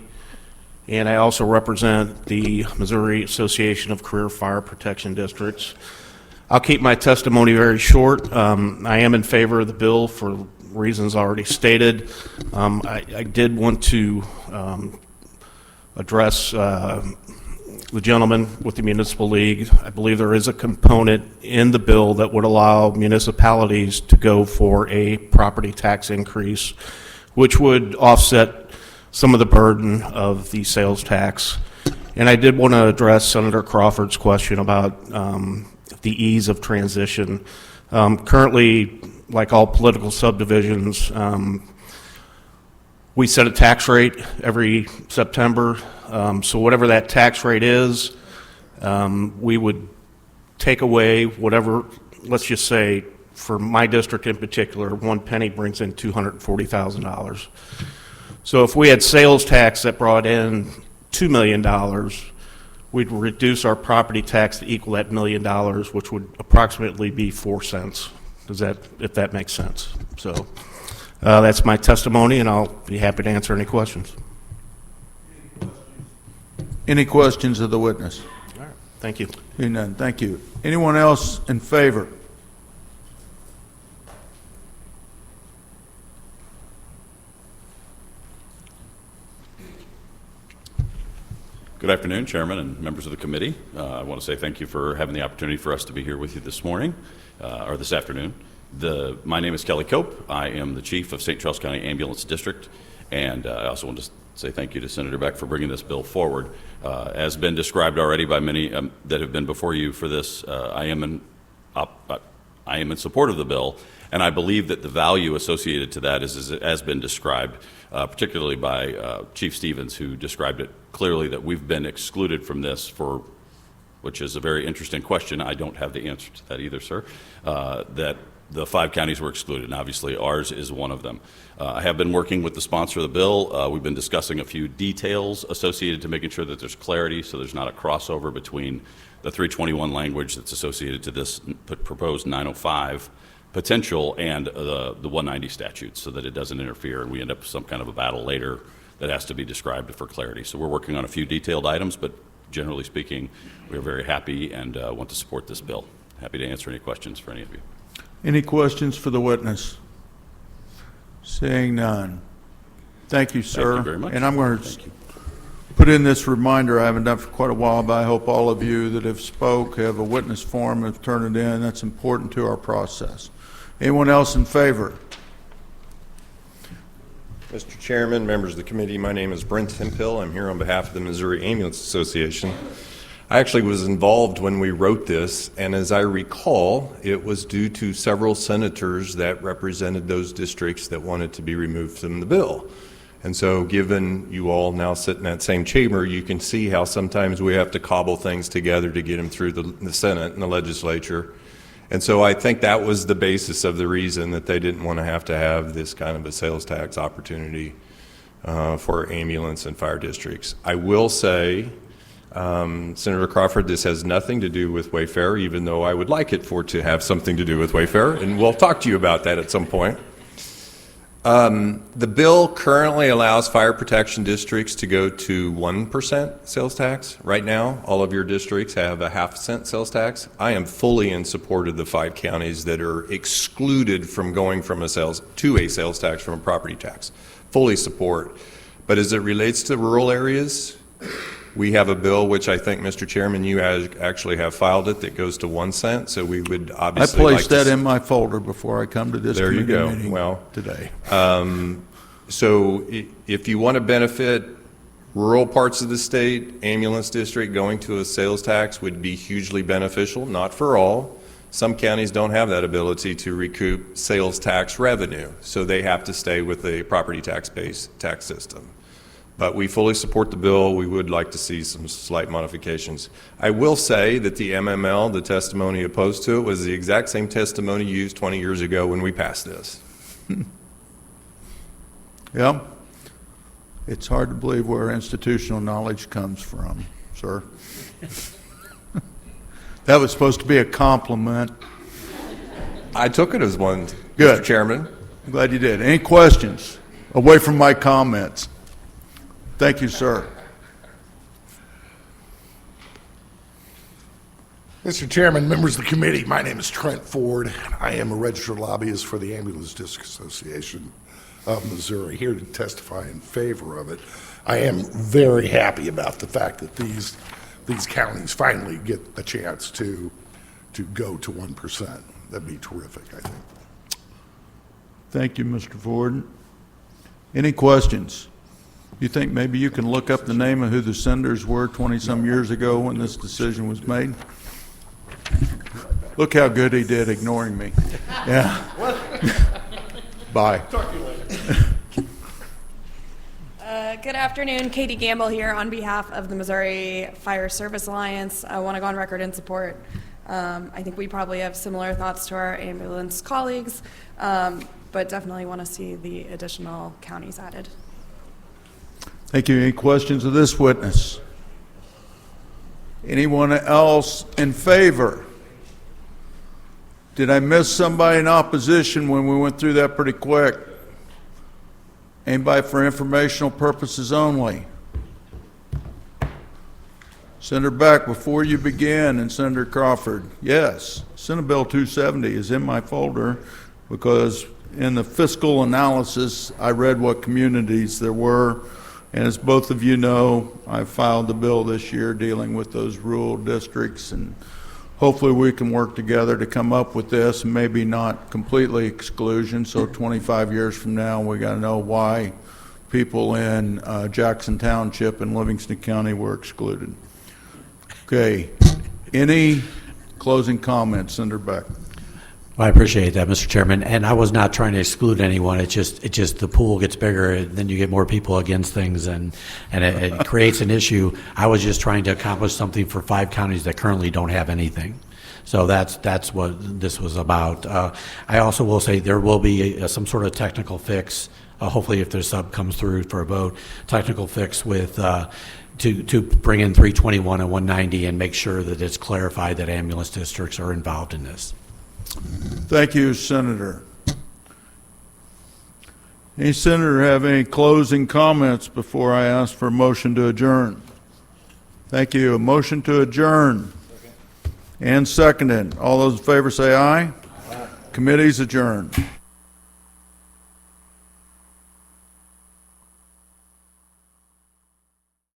Speaker 15: and I also represent the Missouri Association of Career Fire Protection Districts. I'll keep my testimony very short. I am in favor of the bill for reasons already stated. I did want to address the gentleman with the Municipal League. I believe there is a component in the bill that would allow municipalities to go for a property tax increase, which would offset some of the burden of the sales tax. And I did want to address Senator Crawford's question about the ease of transition. Currently, like all political subdivisions, we set a tax rate every September. So whatever that tax rate is, we would take away whatever, let's just say, for my district in particular, 1 penny brings in $240,000. So if we had sales tax that brought in $2 million, we'd reduce our property tax to equal that $1 million, which would approximately be 4 cents. If that makes sense? So that's my testimony, and I'll be happy to answer any questions.
Speaker 3: Any questions of the witness?
Speaker 15: All right. Thank you.
Speaker 3: Hearing none. Thank you. Anyone else in favor?
Speaker 23: Good afternoon, Chairman and members of the committee. I want to say thank you for having the opportunity for us to be here with you this morning, or this afternoon. My name is Kelly Cope. I am the chief of St. Charles County Ambulance District, and I also want to say thank you to Senator Beck for bringing this bill forward. As been described already by many that have been before you for this, I am in support of the bill, and I believe that the value associated to that has been described, particularly by Chief Stevens, who described it clearly that we've been excluded from this which is a very interesting question. I don't have the answer to that either, sir, that the 5 counties were excluded, and obviously ours is one of them. I have been working with the sponsor of the bill. We've been discussing a few details associated to making sure that there's clarity so there's not a crossover between the 321 language that's associated to this proposed 905 potential and the 190 statute, so that it doesn't interfere and we end up with some kind of a battle later that has to be described for clarity. So we're working on a few detailed items, but generally speaking, we're very happy and want to support this bill. Happy to answer any questions for any of you.
Speaker 3: Any questions for the witness? Seeing none. Thank you, sir.
Speaker 23: Thank you very much.
Speaker 3: And I'm going to put in this reminder I haven't done for quite a while, but I hope all of you that have spoke have a witness form and have turned it in. That's important to our process. Anyone else in favor?
Speaker 24: Mr. Chairman, members of the committee, my name is Brent Hempill. I'm here on behalf of the Missouri Ambulance Association. I actually was involved when we wrote this, and as I recall, it was due to several senators that represented those districts that wanted to be removed from the bill. And so given you all now sit in that same chamber, you can see how sometimes we have to cobble things together to get them through the Senate and the legislature. And so I think that was the basis of the reason that they didn't want to have this kind of a sales tax opportunity for ambulance and fire districts. I will say Senator Crawford, this has nothing to do with Wayfair, even though I would like it for it to have something to do with Wayfair, and we'll talk to you about that at some point. The bill currently allows fire protection districts to go to 1% sales tax. Right now, all of your districts have a half-cent sales tax. I am fully in support of the 5 counties that are excluded from going from a sales tax from a property tax. Fully support. But as it relates to rural areas, we have a bill which I think, Mr. Chairman, you actually have filed it that goes to 1 cent. So we would obviously
Speaker 3: I placed that in my folder before I come to this committee meeting today.
Speaker 24: So if you want to benefit rural parts of the state, ambulance district going to a sales tax would be hugely beneficial, not for all. Some counties don't have that ability to recoup sales tax revenue, so they have to stay with the property tax-based tax system. But we fully support the bill. We would like to see some slight modifications. I will say that the MML, the testimony opposed to it, was the exact same testimony used 20 years ago when we passed this.
Speaker 3: Yeah. It's hard to believe where institutional knowledge comes from, sir. That was supposed to be a compliment.
Speaker 24: I took it as one,
Speaker 3: Good.
Speaker 24: Mr. Chairman.
Speaker 3: I'm glad you did. Any questions away from my comments? Thank you, sir.
Speaker 2: Mr. Chairman, members of the committee, my name is Trent Ford. I am a registered lobbyist for the Ambulance District Association of Missouri, here to testify in favor of it. I am very happy about the fact that these counties finally get a chance to go to 1%. That'd be terrific, I think.
Speaker 3: Thank you, Mr. Ford. Any questions? You think maybe you can look up the name of who the senators were 20-some years ago when this decision was made? Look how good he did ignoring me. Yeah. Bye.
Speaker 2: Talk to you later.
Speaker 14: Good afternoon. Katie Gamble here on behalf of the Missouri Fire Service Alliance. I want to go on record in support. I think we probably have similar thoughts to our ambulance colleagues, but definitely want to see the additional counties added.
Speaker 3: Thank you. Any questions of this witness? Anyone else in favor? Did I miss somebody in opposition when we went through that pretty quick? Anybody for informational purposes only? Senator Beck, before you begin, and Senator Crawford, yes, Senate Bill 270 is in my folder because in the fiscal analysis, I read what communities there were. And as both of you know, I filed the bill this year dealing with those rural districts, and hopefully we can work together to come up with this, and maybe not completely exclusion, so 25 years from now we got to know why people in Jackson Township and Livingston County were excluded. Okay, any closing comments, Senator Beck?
Speaker 5: Well, I appreciate that, Mr. Chairman, and I was not trying to exclude anyone. It just the pool gets bigger, and then you get more people against things, and it creates an issue. I was just trying to accomplish something for 5 counties that currently don't have anything. So that's what this was about. I also will say there will be some sort of technical fix. Hopefully, if the sub comes through for a vote, technical fix with to bring in 321 and 190 and make sure that it's clarified that ambulance districts are involved in this.
Speaker 3: Thank you, Senator. Any senator have any closing comments before I ask for a motion to adjourn? Thank you. A motion to adjourn. And seconded. All those in favor say aye. Committee's adjourned.